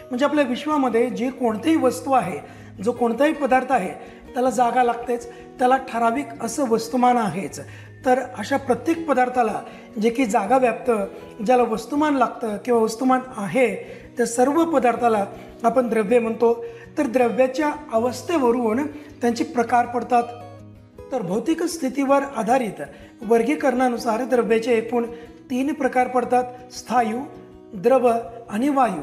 म्हणजे आपल्या विश्वामध्ये जे कोणतीही वस्तू आहे, जो कोणताही पदार्थ आहे, त्याला जागा लागतेच, त्याला ठराविक असं वस्तुमान आहेच. तर अशा प्रत्येक पदार्थाला जे की जागा व्याप्तं, ज्याला वस्तुमान लागतं किंवा वस्तुमान आहे, त्या सर्व पदार्थाला आपण द्रव्य म्हणतो. तर द्रव्याच्या अवस्थेवरून त्यांचे प्रकार पडतात. तर भौतिक स्थितीवर आधारित वर्गीकरणानुसार द्रव्याचे एकूण 3 प्रकार पडतात: स्थायू, द्रव आणि वायू.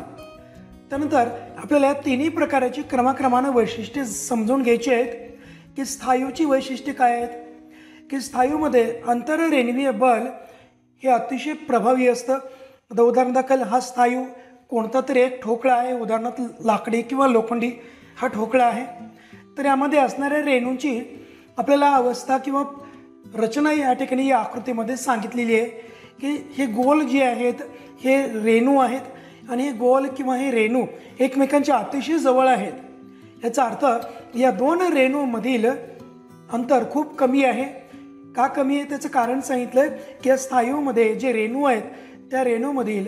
त्यानंतर आपल्याला या तिन्ही प्रकाराची क्रमाक्रमानं वैशिष्ट्ये समजून घ्यायची आहेत. की स्थायूची वैशिष्ट्ये काय आहेत? की स्थायूमध्ये आंतररेणवीय बल हे अतिशय प्रभावी असतं. आता उदाहरणादाखल हा स्थायू कोणता तरी एक ठोकळा आहे, उदाहरणार्थ लाकडी किंवा लोखंडी हा ठोकळा आहे. तर यामध्ये असणाऱ्या रेणूंची आपल्याला अवस्था किंवा रचना या ठिकाणी या आकृतीमध्ये सांगितलेली आहे. की हे गोल जे आहेत हे रेणू आहेत आणि हे गोल किंवा हे रेणू एकमेकांच्या अतिशय जवळ आहेत. याचा अर्थ या 2 रेणूमधील अंतर खूप कमी आहे. का कमी आहे त्याचं कारण सांगितलं की या स्थायूमध्ये जे रेणू आहेत त्या रेणूमधील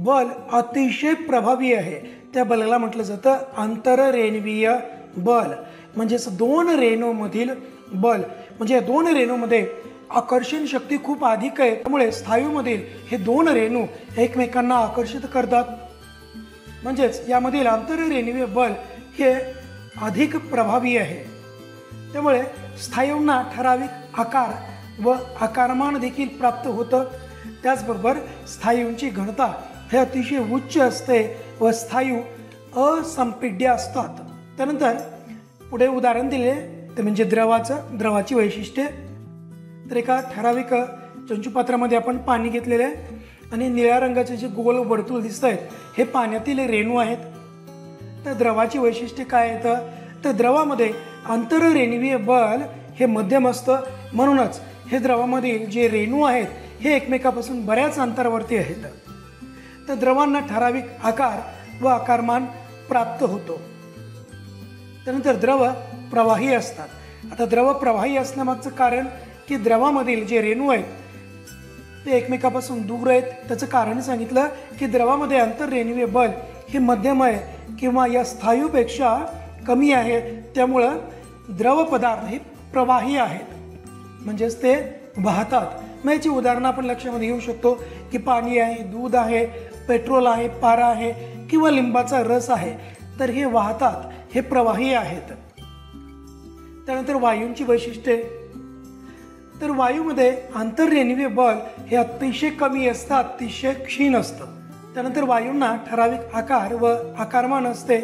बल अतिशय प्रभावी आहे. त्या बलाला म्हटलं जातं आंतररेणवीय बल. म्हणजेच 2 रेणूमधील बल, म्हणजे या 2 रेणूमध्ये आकर्षण शक्ती खूप अधिक आहे. त्यामुळे स्थायूमधील हे 2 रेणू एकमेकांना आकर्षित करतात. म्हणजेच यामधील आंतररेणवीय बल हे अधिक प्रभावी आहे. त्यामुळे स्थायूंना ठराविक आकार व आकारमान देखील प्राप्त होतं. त्याचबरोबर स्थायूंची घनता हे अतिशय उच्च असते व स्थायू असंपीड्य असतात. त्यानंतर पुढे उदाहरण दिले ते म्हणजे द्रवाची वैशिष्ट्ये. तर एका ठराविक चंचुपात्रामध्ये आपण पाणी घेतलेले आहे आणि निळ्या रंगाचे जे गोल वर्तुळ दिसत आहेत हे पाण्यातील रेणू आहेत. तर द्रवाची वैशिष्ट्ये काय आहेत? तर द्रवामध्ये आंतररेणवीय बल हे मध्यम असतं. म्हणूनच हे द्रवामधील जे रेणू आहेत हे एकमेकापासून बऱ्याच अंतरावरती आहेत. तर द्रवांना ठराविक आकार व आकारमान प्राप्त होतो. त्यानंतर द्रव प्रवाही असतात. आता द्रव प्रवाही असण्यामागचं कारण की द्रवामधील जे रेणू आहेत ते एकमेकापासून दूर आहेत. त्याचं कारण सांगितलं की द्रवामध्ये आंतररेणवीय बल हे मध्यम आहे किंवा या स्थायूपेक्षा कमी आहे. त्यामुळं द्रव पदार्थ हे प्रवाही आहेत, म्हणजेच ते वाहतात. मग याची उदाहरणं आपण लक्षामध्ये घेऊ शकतो की पाणी आहे, दूध आहे, पेट्रोल आहे, पारा आहे किंवा लिंबाचा रस आहे. तर हे वाहतात, हे प्रवाही आहेत. त्यानंतर वायूंची वैशिष्ट्ये. तर वायूमध्ये आंतररेणवीय बल हे अतिशय कमी असतं, अतिशय क्षीण असतं. त्यानंतर वायूंना ठराविक आकार व आकारमान असते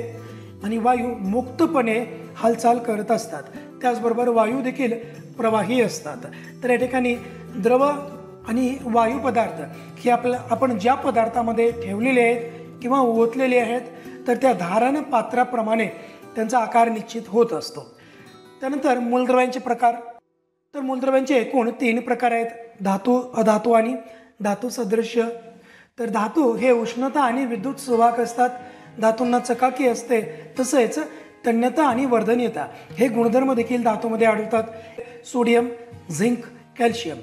आणि वायू मुक्तपणे हालचाल करत असतात. त्याचबरोबर वायू देखील प्रवाही असतात. तर या ठिकाणी द्रव आणि वायू पदार्थ हे आपण ज्या पदार्थामध्ये ठेवलेले आहेत किंवा ओतलेले आहेत तर त्या धारण पात्राप्रमाणे त्यांचा आकार निश्चित होत असतो. त्यानंतर मूलद्रव्यांचे प्रकार. तर मूलद्रव्यांचे एकूण 3 प्रकार आहेत: धातू, अधातू आणि धातू सदृश्य. तर धातू हे उष्णता आणि विद्युत सुवाहक असतात. धातूंना चकाकी असते. तसेच तन्यता आणि वर्धनीयता हे गुणधर्म देखील धातूमध्ये आढळतात. Sodium, zinc, calcium.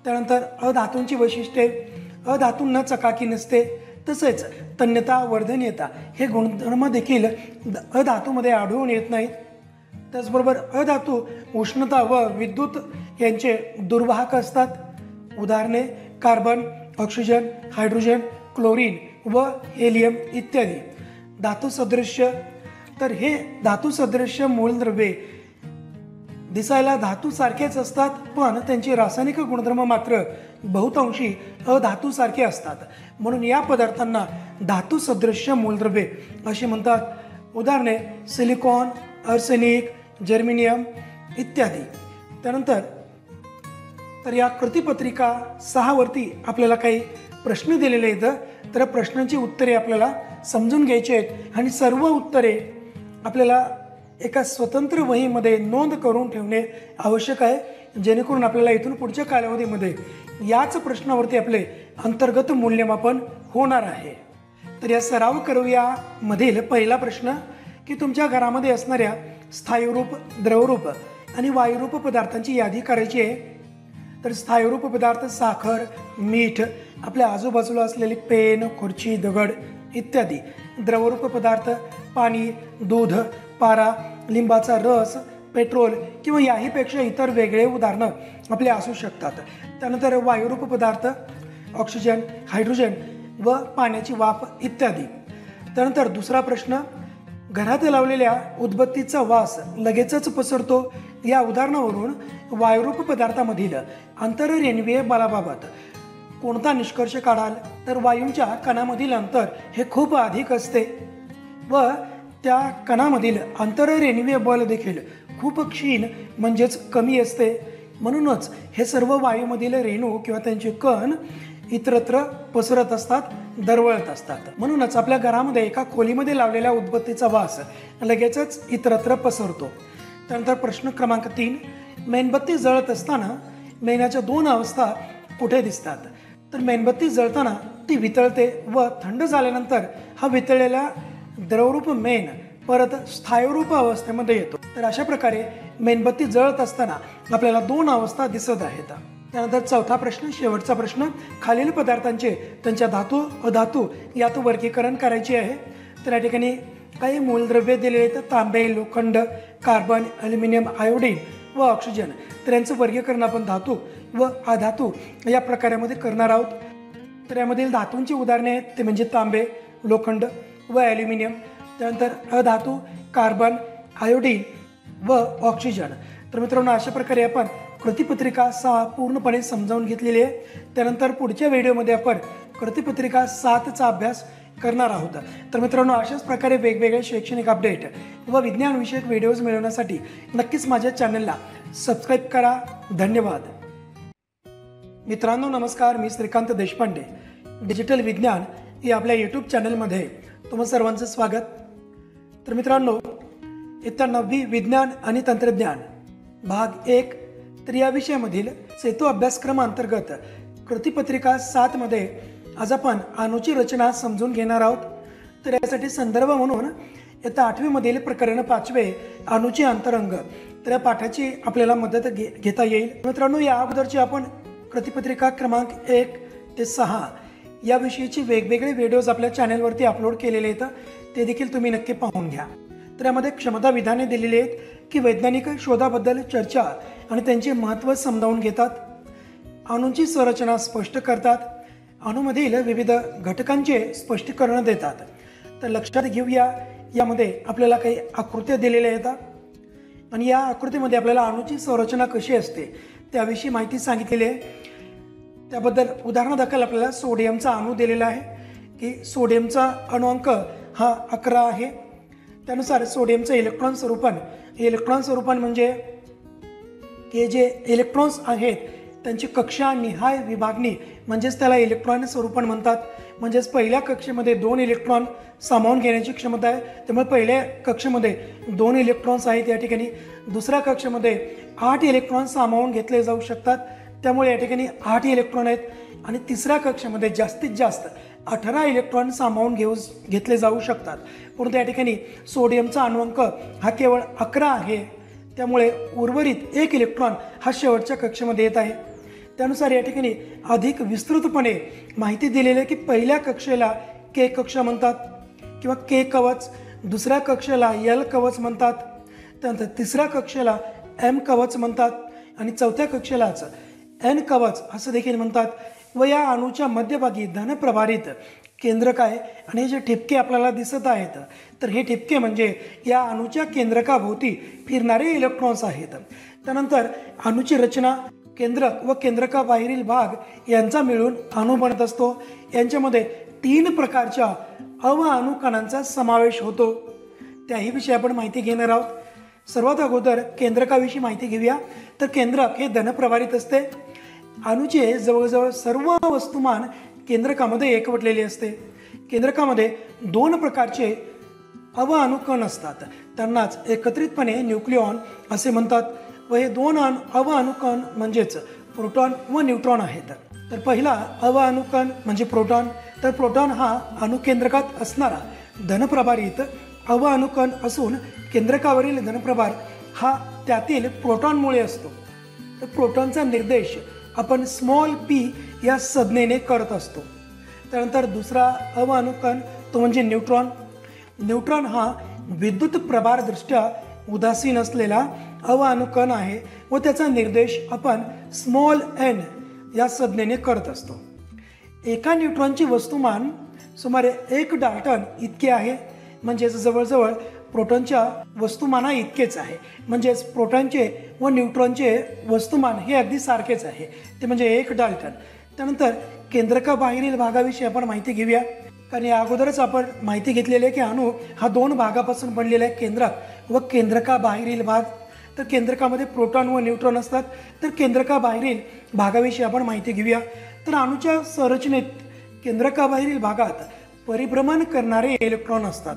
त्यानंतर अधातूंची वैशिष्ट्ये, अधातूंना चकाकी नसते, तसेच तन्यता वर्धनीयता हे गुणधर्म देखील अधातूमध्ये आढळून येत नाहीत. त्याचबरोबर अधातू उष्णता व विद्युत यांचे दुर्वाहक असतात. उदाहरणे कार्बन, ऑक्सिजन, हायड्रोजन, क्लोरीन व हेलियम इत्यादी. धातू सदृश्य, तर हे धातू सदृश्य मूलद्रव्ये दिसायला धातूसारखेच असतात, पण त्यांचे रासायनिक गुणधर्म मात्र बहुतांशी अधातूसारखे असतात. म्हणून या पदार्थांना धातू सदृश्य मूलद्रव्ये असे म्हणतात. उदाहरणे सिलिकॉन, आर्सेनिक, जर्मेनियम इत्यादी. त्यानंतर तर या कृतीपत्रिका 6 वरती आपल्याला काही प्रश्न दिलेले आहेत. तर प्रश्नांची उत्तरे आपल्याला समजून घ्यायची आहेत आणि सर्व उत्तरे आपल्याला एका स्वतंत्र वहीमध्ये नोंद करून ठेवणे आवश्यक आहे, जेणेकरून आपल्याला इथून पुढच्या कालावधीमध्ये याच प्रश्नावरती आपले अंतर्गत मूल्यमापन होणार आहे. तर या सराव करूया मधील पहिला प्रश्न की तुमच्या घरामध्ये असणाऱ्या स्थायीरूप, द्रवरूप आणि वायुरूप पदार्थांची यादी करायची आहे. तर स्थायीरूप पदार्थ साखर, मीठ, आपल्या आजूबाजूला असलेली पेन, खुर्ची, दगड इत्यादी. द्रवरूप पदार्थ पाणी, दूध, पारा, लिंबाचा रस, पेट्रोल किंवा याहीपेक्षा इतर वेगळे उदाहरणं आपले असू शकतात. त्यानंतर वायुरूप पदार्थ ऑक्सिजन, हायड्रोजन व पाण्याची वाफ इत्यादी. त्यानंतर दुसरा प्रश्न, घरात लावलेल्या उदबत्तीचा वास लगेचच पसरतो. या उदाहरणावरून वायुरूप पदार्थामधील आंतररेणवीय बलाबाबत कोणता निष्कर्ष काढाल? तर वायूंच्या कणामधील अंतर हे खूप अधिक असते व त्या कणामधील आंतररेणवीय बल देखील खूप क्षीण म्हणजेच कमी असते. म्हणूनच हे सर्व वायूमधील रेणू किंवा त्यांचे कण इतरत्र पसरत असतात, दरवळत असतात. म्हणूनच आपल्या घरामध्ये एका खोलीमध्ये लावलेल्या उदबत्तीचा वास लगेचच इतरत्र पसरतो. त्यानंतर प्रश्न क्रमांक 3, मेणबत्ती जळत असताना मेणाच्या 2 अवस्था कुठे दिसतात? तर मेणबत्ती जळताना ती वितळते व थंड झाल्यानंतर हा वितळलेला द्रवरूप मेण परत स्थायीरूप अवस्थेमध्ये येतो. तर अशा प्रकारे मेणबत्ती जळत असताना आपल्याला 2 अवस्था दिसत आहेत. त्यानंतर चौथा प्रश्न, शेवटचा प्रश्न, खालील पदार्थांचे त्यांच्या धातू अधातू यात वर्गीकरण करायचे आहे. तर या ठिकाणी काही मूलद्रव्ये दिलेले आहेत, तांबे, लोखंड, कार्बन, ॲल्युमिनियम, आयोडीन व ऑक्सिजन. तर यांचं वर्गीकरण आपण धातू व अधातू या प्रकारामध्ये करणार आहोत. तर यामधील धातूंची उदाहरणे आहेत ते म्हणजे तांबे, लोखंड व ॲल्युमिनियम. त्यानंतर अधातू कार्बन, आयोडीन व ऑक्सिजन. तर मित्रांनो, अशा प्रकारे आपण कृतीपत्रिका 6 पूर्णपणे समजावून घेतलेली आहे. त्यानंतर पुढच्या व्हिडिओमध्ये आपण कृतीपत्रिका 7चा अभ्यास करणार आहोत. तर मित्रांनो, अशाच प्रकारे वेगवेगळे शैक्षणिक अपडेट व विज्ञानविषयक व्हिडिओज मिळवण्यासाठी नक्कीच माझ्या चॅनलला सबस्क्राईब करा. धन्यवाद. मित्रांनो नमस्कार, मी श्रीकांत देशपांडे. डिजिटल विज्ञान या आपल्या यूट्यूब चॅनलमध्ये तुम्हा सर्वांचं स्वागत. तर मित्रांनो, इयत्ता 9वी विज्ञान आणि तंत्रज्ञान भाग 1 तर या विषयामधील सेतू अभ्यासक्रम अंतर्गत कृतीपत्रिका 7 मध्ये आज आपण अणूची रचना समजून घेणार आहोत. तर यासाठी संदर्भ म्हणून इयत्ता 8वी मधील प्रकरण 5वे अणूचे अंतरंग तर या पाठाची आपल्याला मदत घेता येईल. मित्रांनो, या अगोदरची आपण कृतीपत्रिका क्रमांक 1 ते 6 या विषयीची वेगवेगळे व्हिडिओज आपल्या चॅनलवरती अपलोड केलेले आहेत, ते देखील तुम्ही नक्की पाहून घ्या. तर यामध्ये क्षमता विधाने दिलेली आहेत की वैज्ञानिक शोधाबद्दल चर्चा आणि त्यांचे महत्त्व समजावून घेतात, अणूंची संरचना स्पष्ट करतात, अणूमधील विविध घटकांचे स्पष्टीकरण देतात. तर लक्षात घेऊया, यामध्ये आपल्याला काही आकृत्या दिलेल्या आहेत आणि या आकृतीमध्ये आपल्याला अणूची संरचना कशी असते त्याविषयी माहिती सांगितलेली आहे. त्याबद्दल उदाहरणादाखल आपल्याला सोडियमचा अणू दिलेला आहे की सोडियमचा अणुअंक हा 11 आहे. त्यानुसार सोडियमचं इलेक्ट्रॉन स्वरूपन म्हणजे हे जे इलेक्ट्रॉन्स आहेत त्यांची कक्षा निहाय विभागणी म्हणजेच त्याला इलेक्ट्रॉन स्वरूपन म्हणतात. म्हणजेच पहिल्या कक्षेमध्ये 2 इलेक्ट्रॉन सामावून घेण्याची क्षमता आहे, त्यामुळे पहिल्या कक्षेमध्ये 2 इलेक्ट्रॉन्स आहेत. या ठिकाणी दुसऱ्या कक्षेमध्ये 8 इलेक्ट्रॉन सामावून घेतले जाऊ शकतात, त्यामुळे या ठिकाणी 8 इलेक्ट्रॉन आहेत. आणि तिसऱ्या कक्षेमध्ये जास्तीत जास्त 18 इलेक्ट्रॉन सामावून घेतले जाऊ शकतात. परंतु या ठिकाणी सोडियमचा अणुअंक हा केवळ 11 आहे, त्यामुळे उर्वरित 1 इलेक्ट्रॉन हा शेवटच्या कक्षेमध्ये येत आहे. त्यानुसार या ठिकाणी अधिक विस्तृतपणे माहिती दिलेली आहे की पहिल्या कक्षेला के कक्षा म्हणतात किंवा के कवच, दुसऱ्या कक्षेला यल कवच म्हणतात, त्यानंतर तिसऱ्या कक्षेला एम कवच म्हणतात आणि चौथ्या कक्षेलाच एन कवच असं देखील म्हणतात. व या अणूच्या मध्यभागी धनप्रभारित केंद्रक आहे आणि हे जे ठिपके आपल्याला दिसत आहेत तर हे ठिपके म्हणजे या अणूच्या केंद्रकाभोवती फिरणारे इलेक्ट्रॉन्स आहेत. त्यानंतर अणूची रचना, केंद्रक व केंद्रकाबाहेरील भाग यांचा मिळून अणू बनत असतो. यांच्यामध्ये 3 प्रकारच्या अणू कणांचा समावेश होतो. त्याही विषयी आपण माहिती घेणार आहोत. सर्वात अगोदर केंद्रकाविषयी माहिती घेऊया. तर केंद्रक हे धनप्रभारित असते. अणूचे जवळजवळ सर्व वस्तुमान केंद्रकामध्ये एकवटलेले असते. केंद्रकामध्ये 2 प्रकारचे अणू कण असतात, त्यांनाच एकत्रितपणे न्यूक्लिऑन असे म्हणतात. व हे 2 अणू कण म्हणजेच प्रोटॉन व न्यूट्रॉन आहेत. तर पहिला अणू कण म्हणजे प्रोटॉन. तर प्रोटॉन हा अणुकेंद्रकात असणारा धनप्रभारित अणू कण असून केंद्रकावरील धनप्रभार हा त्यातील प्रोटॉनमुळे असतो. तर प्रोटॉनचा निर्देश आपण स्मॉल पी या संज्ञेने करत असतो. त्यानंतर दुसरा अणू कण तो म्हणजे न्यूट्रॉन. न्यूट्रॉन हा विद्युत प्रभारदृष्ट्या उदासीन असलेला अणू कण आहे व त्याचा निर्देश आपण स्मॉल एन या संज्ञेने करत असतो. एका न्यूट्रॉनचे वस्तुमान सुमारे 1 डाल्टन इतके आहे. म्हणजेच जवळजवळ प्रोटॉनच्या वस्तुमाना इतकेच आहे. म्हणजेच प्रोटॉनचे व न्यूट्रॉनचे वस्तुमान हे अगदी सारखेच आहे, ते म्हणजे 1 डाल्टन. त्यानंतर केंद्रकाबाहेरील भागाविषयी आपण माहिती घेऊया. कारण या अगोदरच आपण माहिती घेतलेली आहे की अणू हा 2 भागापासून बनलेला आहे, केंद्रक व केंद्रकाबाहेरील भाग. तर केंद्रकामध्ये प्रोटॉन व न्यूट्रॉन असतात. तर केंद्रकाबाहेरील भागाविषयी आपण माहिती घेऊया. तर अणूच्या संरचनेत केंद्रकाबाहेरील भागात परिभ्रमण करणारे इलेक्ट्रॉन असतात.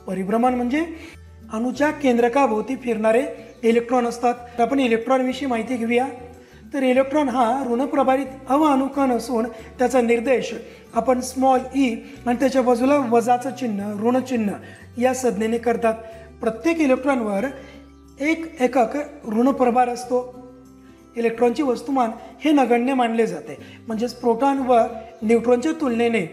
परिभ्रमण म्हणजे अणूच्या केंद्रकाभोवती फिरणारे इलेक्ट्रॉन असतात. तर आपण इलेक्ट्रॉनविषयी माहिती घेऊया. तर इलेक्ट्रॉन हा ऋणप्रभारित अणू कण असून त्याचा निर्देश आपण स्मॉल ई आणि त्याच्या बाजूला वजाचं चिन्ह, ऋणचिन्ह या संज्ञेने करतात. प्रत्येक इलेक्ट्रॉनवर 1 एकक ऋणप्रभार असतो. इलेक्ट्रॉनचे वस्तुमान हे नगण्य मानले जाते. म्हणजेच प्रोटॉन व न्यूट्रॉनच्या तुलनेने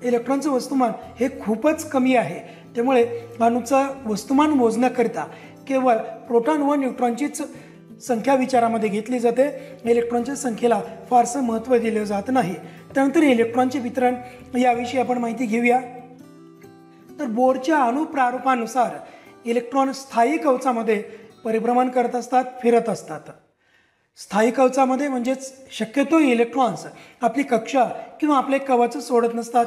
इलेक्ट्रॉनचं वस्तुमान हे खूपच कमी आहे. त्यामुळे अणूचं वस्तुमान मोजण्याकरिता केवळ प्रोटॉन व न्यूट्रॉनचीच संख्या विचारामध्ये घेतली जाते. इलेक्ट्रॉनच्या संख्येला फारसं महत्त्व दिलं जात नाही. त्यानंतर इलेक्ट्रॉनचे वितरण याविषयी आपण माहिती घेऊया. तर बोरच्या अणुप्रारूपानुसार इलेक्ट्रॉन स्थायी कवचामध्ये परिभ्रमण करत असतात, फिरत असतात. स्थायी कवचामध्ये म्हणजेच शक्यतो इलेक्ट्रॉन्स आपली कक्षा किंवा आपले कवच सोडत नसतात.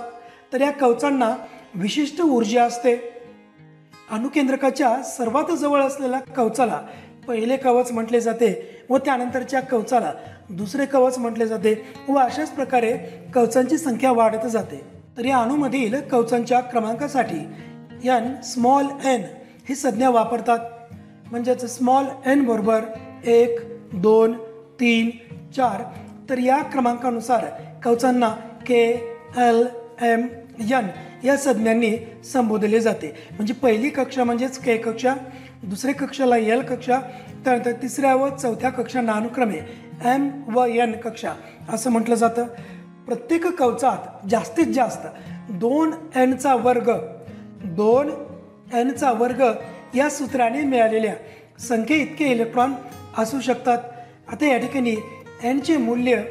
तर या कवचांना विशिष्ट ऊर्जा असते. अणुकेंद्रकाच्या सर्वात जवळ असलेल्या कवचाला पहिले कवच म्हटले जाते व त्यानंतरच्या कवचाला दुसरे कवच म्हटले जाते व अशाच प्रकारे कवचांची संख्या वाढत जाते. तर या अणूमधील कवचांच्या क्रमांकासाठी एन स्मॉल एन ही संज्ञा वापरतात. म्हणजेच स्मॉल एन बरोबर 1, 2, 3, 4. तर या क्रमांकानुसार कवचांना के, एल, एम, एन या संज्ञांनी संबोधले जाते. म्हणजे पहिली कक्षा म्हणजेच के कक्षा, दुसऱ्या कक्षाला एल कक्षा, त्यानंतर तिसऱ्या व चौथ्या कक्षांना अनुक्रमे एम व एन कक्षा असं म्हटलं जातं. प्रत्येक कवचात जास्तीत जास्त 2n चा वर्ग या सूत्राने मिळालेल्या संख्ये इतके इलेक्ट्रॉन असू शकतात. आता या ठिकाणी एनचे मूल्य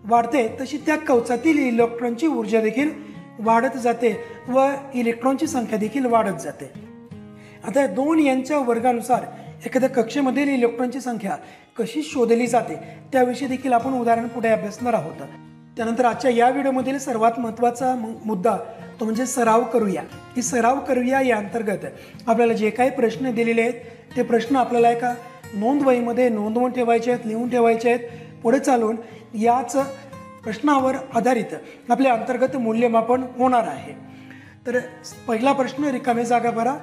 वाढते तशी त्या कवचातील इलेक्ट्रॉनची ऊर्जा देखील वाढत जाते व इलेक्ट्रॉनची संख्या देखील वाढत जाते. आता 2n वर्गानुसार एखाद्या कक्षेमधील इलेक्ट्रॉनची संख्या कशी शोधली जाते त्याविषयी देखील आपण उदाहरण पुढे अभ्यासणार आहोत. त्यानंतर आजच्या या व्हिडिओमधील सर्वात महत्त्वाचा मुद्दा तो म्हणजे सराव करूया. ही सराव करूया या अंतर्गत आपल्याला जे काही प्रश्न दिलेले आहेत ते प्रश्न आपल्याला एका नोंदवहीमध्ये नोंदवून ठेवायचे आहेत, लिहून ठेवायचे आहेत. पुढे चालून याच प्रश्नावर आधारित आपले अंतर्गत मूल्यमापन होणार आहे. तर पहिला प्रश्न रिकामी जागा भरा.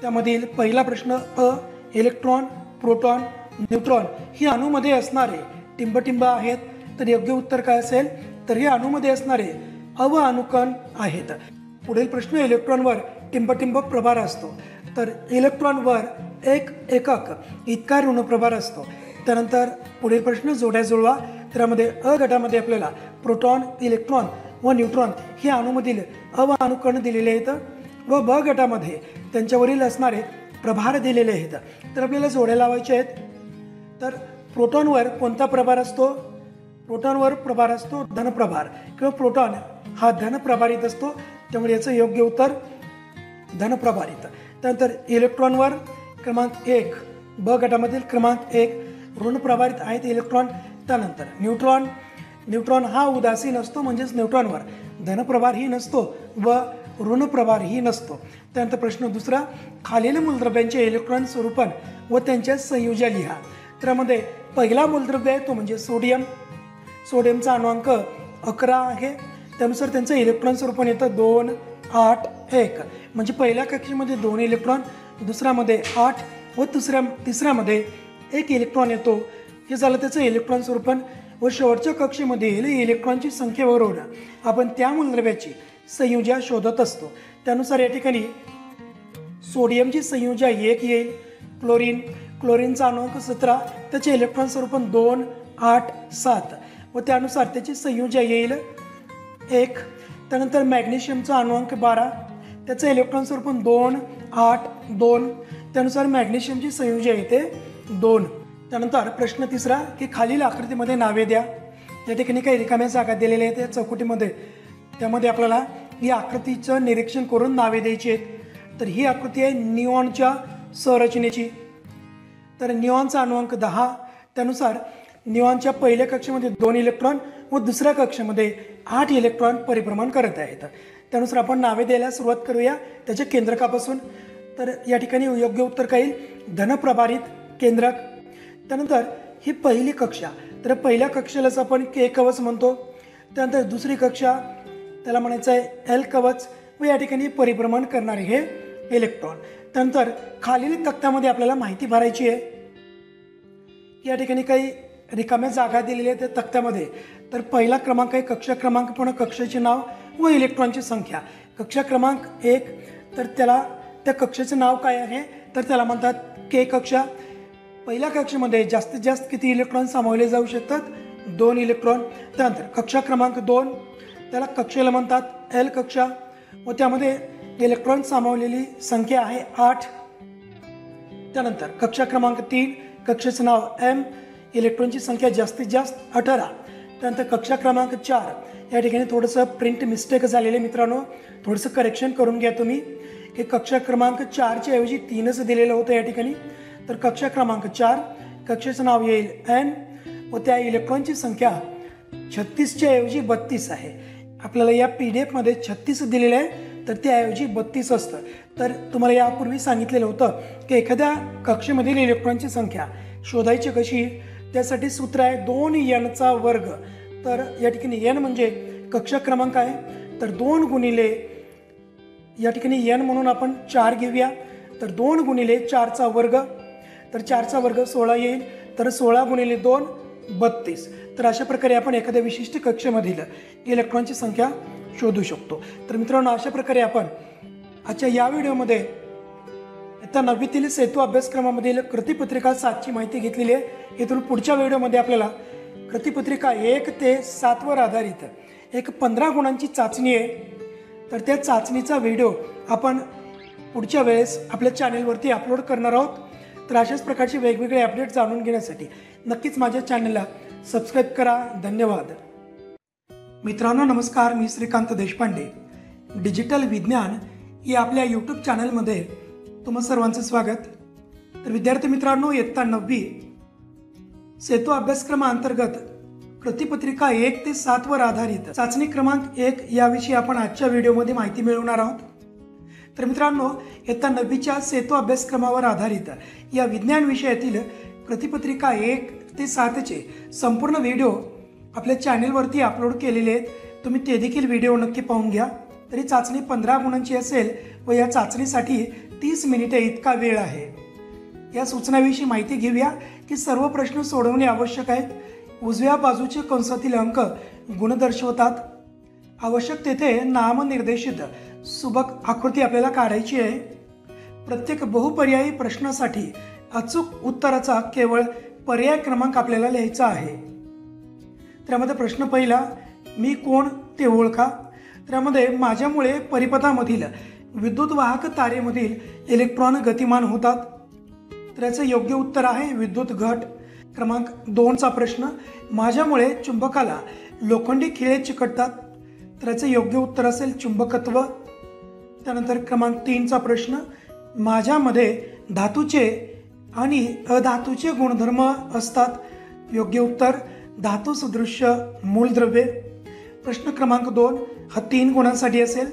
त्यामधील पहिला प्रश्न इलेक्ट्रॉन, प्रोटॉन, न्यूट्रॉन ही अणूमध्ये असणारे टिंबटिंब आहेत. तर योग्य उत्तर काय असेल तर हे अणूमध्ये असणारे अणुकण आहेत. पुढील प्रश्न इलेक्ट्रॉनवर टिंबटिंब प्रभार असतो. तर इलेक्ट्रॉनवर 1 एकक इतका ऋणप्रभार असतो. त्यानंतर पुढील प्रश्न जोड्या जुळवा. त्यामध्ये अ गटामध्ये आपल्याला प्रोटॉन, इलेक्ट्रॉन व न्यूट्रॉन हे अणूमधील अ व अणुकण दिलेले आहेत व ब गटामध्ये त्यांच्यावरील असणारे प्रभार दिलेले आहेत. तर आपल्याला जोड्या लावायच्या आहेत. तर प्रोटॉनवर कोणता प्रभार असतो? प्रोटॉनवर प्रभार असतो धनप्रभार किंवा प्रोटॉन हा धनप्रभारित असतो, त्यामुळे याचं योग्य उत्तर धनप्रभारित. त्यानंतर इलेक्ट्रॉनवर क्रमांक 1 ब गटामधील क्रमांक 1 ऋण प्रभारित आहेत इलेक्ट्रॉन. त्यानंतर न्यूट्रॉन हा उदासीन असतो, म्हणजेच न्यूट्रॉनवर धनप्रभारही नसतो व ऋण प्रभारही नसतो. त्यानंतर प्रश्न दुसरा, खालील मूलद्रव्यांचे इलेक्ट्रॉन स्वरूपन व त्यांच्या संयोज्या लिहा. त्यामध्ये पहिला मूलद्रव्य आहे तो म्हणजे सोडियम. सोडियमचा अणुअंक 11 आहे. त्यानुसार त्यांचं इलेक्ट्रॉन स्वरूपन येतं 2, 8, 1. म्हणजे पहिल्या कक्षेमध्ये 2 इलेक्ट्रॉन, दुसऱ्यामध्ये 8 व तिसऱ्यामध्ये 1 इलेक्ट्रॉन येतो. हे झालं त्याचं इलेक्ट्रॉन स्वरूपन. व शेवटच्या कक्षेमधील इलेक्ट्रॉनची संख्येवरून आपण त्या मूलद्रव्याची संयोज्या शोधत असतो. त्यानुसार या ठिकाणी सोडियमची संयोज्या 1 येईल. क्लोरीनचा अणुअंक 17, त्याचे इलेक्ट्रॉन स्वरूपन 2, 8, 7 व त्यानुसार त्याची संयोज्या येईल 1. त्यानंतर मॅग्नेशियमचा अणुअंक 12, त्याचं इलेक्ट्रॉन स्वरूपन 2, 8, 2. त्यानुसार मॅग्नेशियमची संयोज्या येते 2. त्यानंतर प्रश्न तिसरा की खालील आकृतीमध्ये नावे द्या. या ठिकाणी काही रिकाम्या जागा दिलेल्या आहेत या चौकटीमध्ये. त्यामध्ये आपल्याला ही आकृतीचं निरीक्षण करून नावे द्यायची आहेत. तर ही आकृती आहे निऑनच्या संरचनेची. तर निऑनचा अणुअंक 10. त्यानुसार निऑनच्या पहिल्या कक्षेमध्ये 2 इलेक्ट्रॉन व दुसऱ्या कक्षेमध्ये 8 इलेक्ट्रॉन परिभ्रमण करत आहेत. त्यानुसार आपण नावे द्यायला सुरुवात करूया त्याच्या केंद्रकापासून. तर या ठिकाणी योग्य उत्तर काय येईल? धनप्रभारित केंद्रक. त्यानंतर ही पहिली कक्षा, तर पहिल्या कक्षेलाच आपण के कवच म्हणतो. त्यानंतर दुसरी कक्षा त्याला म्हणायचं आहे एल कवच व या ठिकाणी परिभ्रमण करणारे हे इलेक्ट्रॉन. त्यानंतर खालील तक्त्यामध्ये आपल्याला माहिती भरायची आहे. या ठिकाणी काही रिकाम्या जागा दिलेल्या आहेत त्या तक्त्यामध्ये. तर पहिला क्रमांक आहे कक्षा क्रमांक, पण कक्षेचे नाव व इलेक्ट्रॉनची संख्या. कक्षा क्रमांक 1, तर त्या कक्षेचं नाव काय आहे? तर त्याला म्हणतात के कक्षा. पहिल्या कक्षेमध्ये जास्तीत जास्त किती इलेक्ट्रॉन सामावले जाऊ शकतात? 2 इलेक्ट्रॉन. त्यानंतर कक्षा क्रमांक 2, त्याला कक्षेला म्हणतात एल कक्षा व त्यामध्ये इलेक्ट्रॉन सामावलेली संख्या आहे 8. त्यानंतर कक्षा क्रमांक 3, कक्षेचं नाव एम, इलेक्ट्रॉनची संख्या जास्तीत जास्त 18. त्यानंतर कक्षा क्रमांक 4, या ठिकाणी थोडंसं प्रिंट मिस्टेक झालेलं आहे मित्रांनो, थोडंसं करेक्शन करून घ्या तुम्ही की कक्षा क्रमांक 4च्या ऐवजी 3च दिलेलं होतं या ठिकाणी. तर कक्षा क्रमांक 4, कक्षेचं नाव येईल एन व त्या इलेक्ट्रॉनची संख्या 36च्या ऐवजी 32 आहे. आपल्याला या PDF मध्ये 36 दिलेलं आहे, तर त्याऐवजी 32 असतं. तर तुम्हाला यापूर्वी सांगितलेलं होतं की एखाद्या कक्षेमधील इलेक्ट्रॉनची संख्या शोधायची कशी? त्यासाठी सूत्र आहे 2n चा वर्ग. तर या ठिकाणी n म्हणजे कक्षा क्रमांक आहे, तर 2 गुणिले या ठिकाणी n म्हणून आपण 4 घेऊया. तर 2 गुणिले 4चा वर्ग, तर 4चा वर्ग 16 येईल. तर 16 गुणिले 2 32. तर अशा प्रकारे आपण एखाद्या विशिष्ट कक्षेमधील इलेक्ट्रॉनची संख्या शोधू शकतो. तर मित्रांनो, अशा प्रकारे आपण आजच्या या व्हिडिओमध्ये इयत्ता 9वीतील सेतू अभ्यासक्रमामधील कृतीपत्रिका 7ची माहिती घेतलेली आहे. इथून पुढच्या व्हिडिओमध्ये आपल्याला कृतीपत्रिका 1 ते 7 वर आधारित एक 15 गुणांची चाचणी आहे. तर त्या चाचणीचा व्हिडिओ आपण पुढच्या वेळेस आपल्या चॅनेलवरती अपलोड करणार आहोत. तर अशाच प्रकारचे वेगवेगळे अपडेट जाणून घेण्यासाठी नक्कीच माझ्या चॅनलला सबस्क्राईब करा. धन्यवाद. मित्रांनो नमस्कार, मी श्रीकांत देशपांडे. डिजिटल विज्ञान या आपल्या यूट्यूब चॅनलमध्ये तुम्हा सर्वांचं स्वागत. तर विद्यार्थी मित्रांनो, इयत्ता 9वी सेतू अभ्यासक्रमाअंतर्गत कृतीपत्रिका 1 ते 7 वर आधारित चाचणी क्रमांक 1 याविषयी आपण आजच्या व्हिडिओमध्ये माहिती मिळवणार आहोत. तर मित्रांनो, इयत्ता 9वीच्या सेतू अभ्यासक्रमावर आधारित या विज्ञान विषयातील कृतीपत्रिका 1 ते 7चे संपूर्ण व्हिडिओ आपल्या चॅनेलवरती अपलोड केलेले आहेत. तुम्ही ते देखील व्हिडिओ नक्की पाहून घ्या. तरी चाचणी 15 गुणांची असेल व या चाचणीसाठी 30 मिनिटे इतका वेळ आहे. या सूचनाविषयी माहिती घेऊया की सर्व प्रश्न सोडवणे आवश्यक आहेत. उजव्या बाजूचे कंसातील अंक गुण दर्शवतात. आवश्यक तेथे नामनिर्देशित सुबक आकृती आपल्याला काढायची आहे. प्रत्येक बहुपर्यायी प्रश्नासाठी अचूक उत्तराचा केवळ पर्याय क्रमांक आपल्याला लिहायचा आहे. त्यामध्ये प्रश्न पहिला, मी कोण ते ओळखा. त्यामध्ये माझ्यामुळे परिपथामधील विद्युत वाहक तारेमधील इलेक्ट्रॉन गतिमान होतात. तर याचं योग्य उत्तर आहे विद्युत घट. क्रमांक 2चा प्रश्न, माझ्यामुळे चुंबकाला लोखंडी खिळे चिकटतात. तर याचं योग्य उत्तर असेल चुंबकत्व. त्यानंतर क्रमांक 3चा प्रश्न, माझ्यामध्ये धातूचे आणि अधातूचे गुणधर्म असतात. योग्य उत्तर धातू सदृश्य मूलद्रव्ये. प्रश्न क्रमांक 2 हा 3 गुणांसाठी असेल.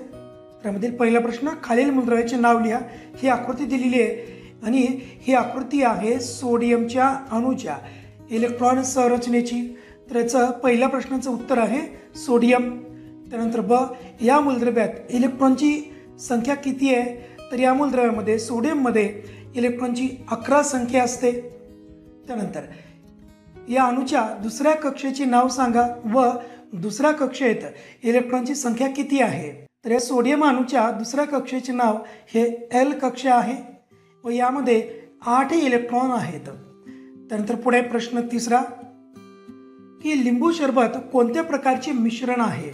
त्यामधील पहिला प्रश्न, खालील मूलद्रव्याचे नाव लिहा. ही आकृती दिलेली आहे आणि ही आकृती आहे सोडियमच्या अणूच्या इलेक्ट्रॉन संरचनेची. तर याचं पहिल्या प्रश्नाचं उत्तर आहे सोडियम. त्यानंतर ब, या मूलद्रव्यात इलेक्ट्रॉनची संख्या किती आहे. तर या मूलद्रव्यामध्ये सोडियममध्ये इलेक्ट्रॉनची 11 संख्या असते. त्यानंतर या अणूच्या दुसऱ्या कक्षेचे नाव सांगा व दुसऱ्या कक्षेत इलेक्ट्रॉनची संख्या किती आहे. तर या सोडियम अणूच्या दुसऱ्या कक्षेचे नाव हे एल कक्षा आहे व यामध्ये 8 इलेक्ट्रॉन आहेत. त्यानंतर पुढे प्रश्न तिसरा, की लिंबू सरबत कोणत्या प्रकारचे मिश्रण आहे.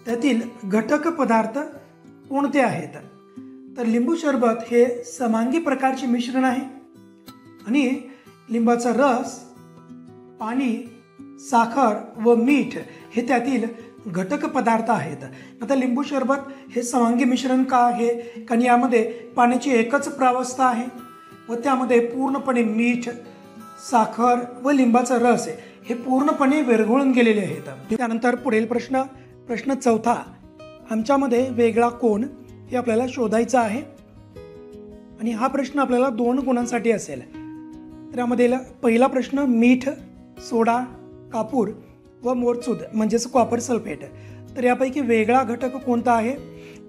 त्यातील घटक पदार्थ कोणते आहेत. तर लिंबू सरबत हे समांगी प्रकारचे मिश्रण आहे आणि लिंबाचा रस, पाणी, साखर व मीठ हे त्यातील घटक पदार्थ आहेत. आता लिंबू सरबत हे समांगी मिश्रण का आहे, कारण यामध्ये पाण्याची एकच प्रावस्था आहे व त्यामध्ये पूर्णपणे मीठ, साखर व लिंबाचा रस हे पूर्णपणे विरघळून गेलेले आहेत. त्यानंतर पुढील प्रश्न, प्रश्न 4, आमच्यामध्ये वेगळा कोण हे आपल्याला शोधायचं आहे आणि हा प्रश्न आपल्याला 2 गुणांसाठी असेल. त्यामध्ये पहिला प्रश्न, मीठ, सोडा, कापूर व मोरचूद म्हणजेच कॉपर सल्फेट. तर यापैकी वेगळा घटक कोणता आहे.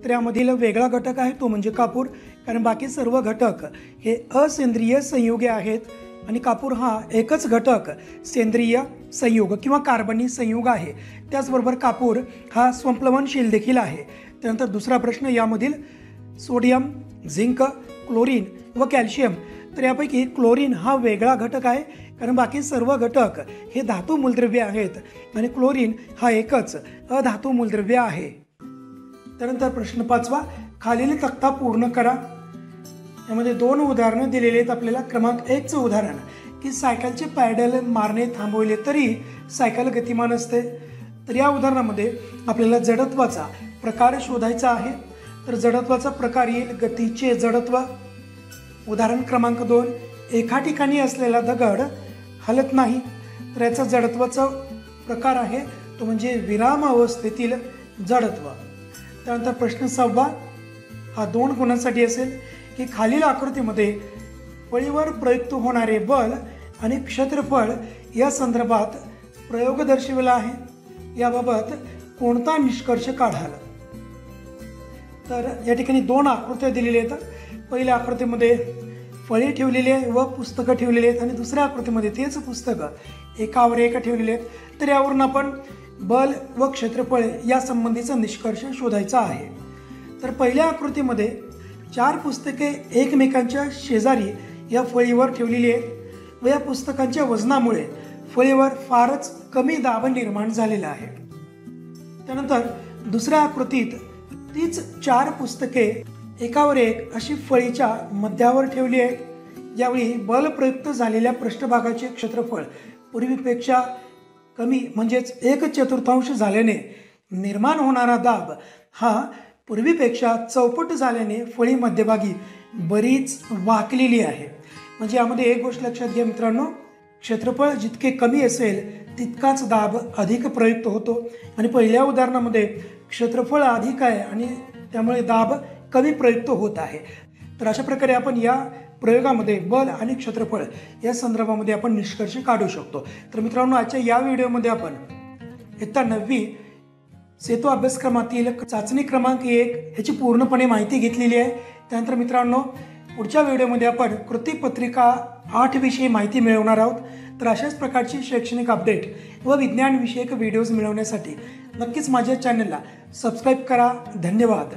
तर यामधील वेगळा घटक आहे तो म्हणजे कापूर, कारण बाकी सर्व घटक हे असेंद्रिय संयुगे आहेत आणि कापूर हा एकच घटक सेंद्रिय संयुग किंवा कार्बनी संयुग आहे. त्याचबरोबर कापूर हा स्वप्लवनशील देखील आहे. त्यानंतर दुसरा प्रश्न, यामधील सोडियम, झिंक, क्लोरीन व कॅल्शियम. तर यापैकी क्लोरीन हा वेगळा घटक आहे, कारण बाकी सर्व घटक हे धातू मूलद्रव्य आहेत आणि क्लोरीन हा एकच अधातू मूलद्रव्य आहे. त्यानंतर प्रश्न 5, खालील तक्ता पूर्ण करा. यामध्ये 2 उदाहरणं दिलेली आहेत आपल्याला. क्रमांक 1चं उदाहरण, की सायकलचे पॅडल मारणे थांबवले तरी सायकल गतिमान असते. तर या उदाहरणामध्ये आपल्याला जडत्वाचा प्रकार शोधायचा आहे. तर जडत्वाचा प्रकार येईल गतीचे जडत्व. उदाहरण क्रमांक 2, एका ठिकाणी असलेला दगड हलत नाही. तर याचा जडत्वाचा प्रकार आहे तो म्हणजे विराम अवस्थेतील जडत्व. त्यानंतर प्रश्न 6 हा 2 गुणांसाठी असेल, की खालील आकृतीमध्ये फळीवर प्रयुक्त होणारे बल आणि क्षेत्रफळ या संदर्भात प्रयोग दर्शविला आहे. याबाबत कोणता निष्कर्ष काढाल. तर या ठिकाणी 2 आकृत्या दिलेल्या आहेत. पहिल्या आकृतीमध्ये फळे ठेवलेली आहे व पुस्तकं ठेवलेली आहेत आणि दुसऱ्या आकृतीमध्ये तेच पुस्तकं एकावर एक ठेवलेले आहेत. तर यावरून आपण बल व क्षेत्रफळ या संबंधीचा निष्कर्ष शोधायचा आहे. तर पहिल्या आकृतीमध्ये 4 पुस्तके एकमेकांच्या शेजारी या फळीवर ठेवलेली आहेत व या पुस्तकांच्या वजनामुळे फळीवर फारच कमी दाब निर्माण झालेला आहे. त्यानंतर दुसऱ्या आकृतीत तीच 4 पुस्तके एकावर एक अशी फळीच्या मध्यावर ठेवली आहेत. यावेळी बल प्रयुक्त झालेल्या पृष्ठभागाचे क्षेत्रफळ पूर्वीपेक्षा कमी म्हणजेच 1/4 झाल्याने निर्माण होणारा दाब हा पूर्वीपेक्षा चौपट झाल्याने फळी मध्यभागी बरीच वाकलेली आहे. म्हणजे यामध्ये एक गोष्ट लक्षात घ्या मित्रांनो, क्षेत्रफळ जितके कमी असेल तितकाच दाब अधिक प्रयुक्त होतो आणि पहिल्या उदाहरणामध्ये क्षेत्रफळ अधिक आहे आणि त्यामुळे दाब कमी प्रयुक्त होत आहे. तर अशा प्रकारे आपण या प्रयोगामध्ये बल आणि क्षेत्रफळ या संदर्भामध्ये आपण निष्कर्ष काढू शकतो. तर मित्रांनो, आजच्या या व्हिडिओमध्ये आपण इयत्ता 9वी सेतू अभ्यासक्रमातील चाचणी क्रमांक 1 ह्याची पूर्णपणे माहिती घेतलेली आहे. त्यानंतर मित्रांनो, पुढच्या व्हिडिओमध्ये आपण कृतीपत्रिका 8 विषयी माहिती मिळवणार आहोत. तर अशाच प्रकारची शैक्षणिक अपडेट व विज्ञान विषयक व्हिडिओज मिळवण्यासाठी नक्कीच माझ्या चॅनलला सबस्क्राईब करा. धन्यवाद.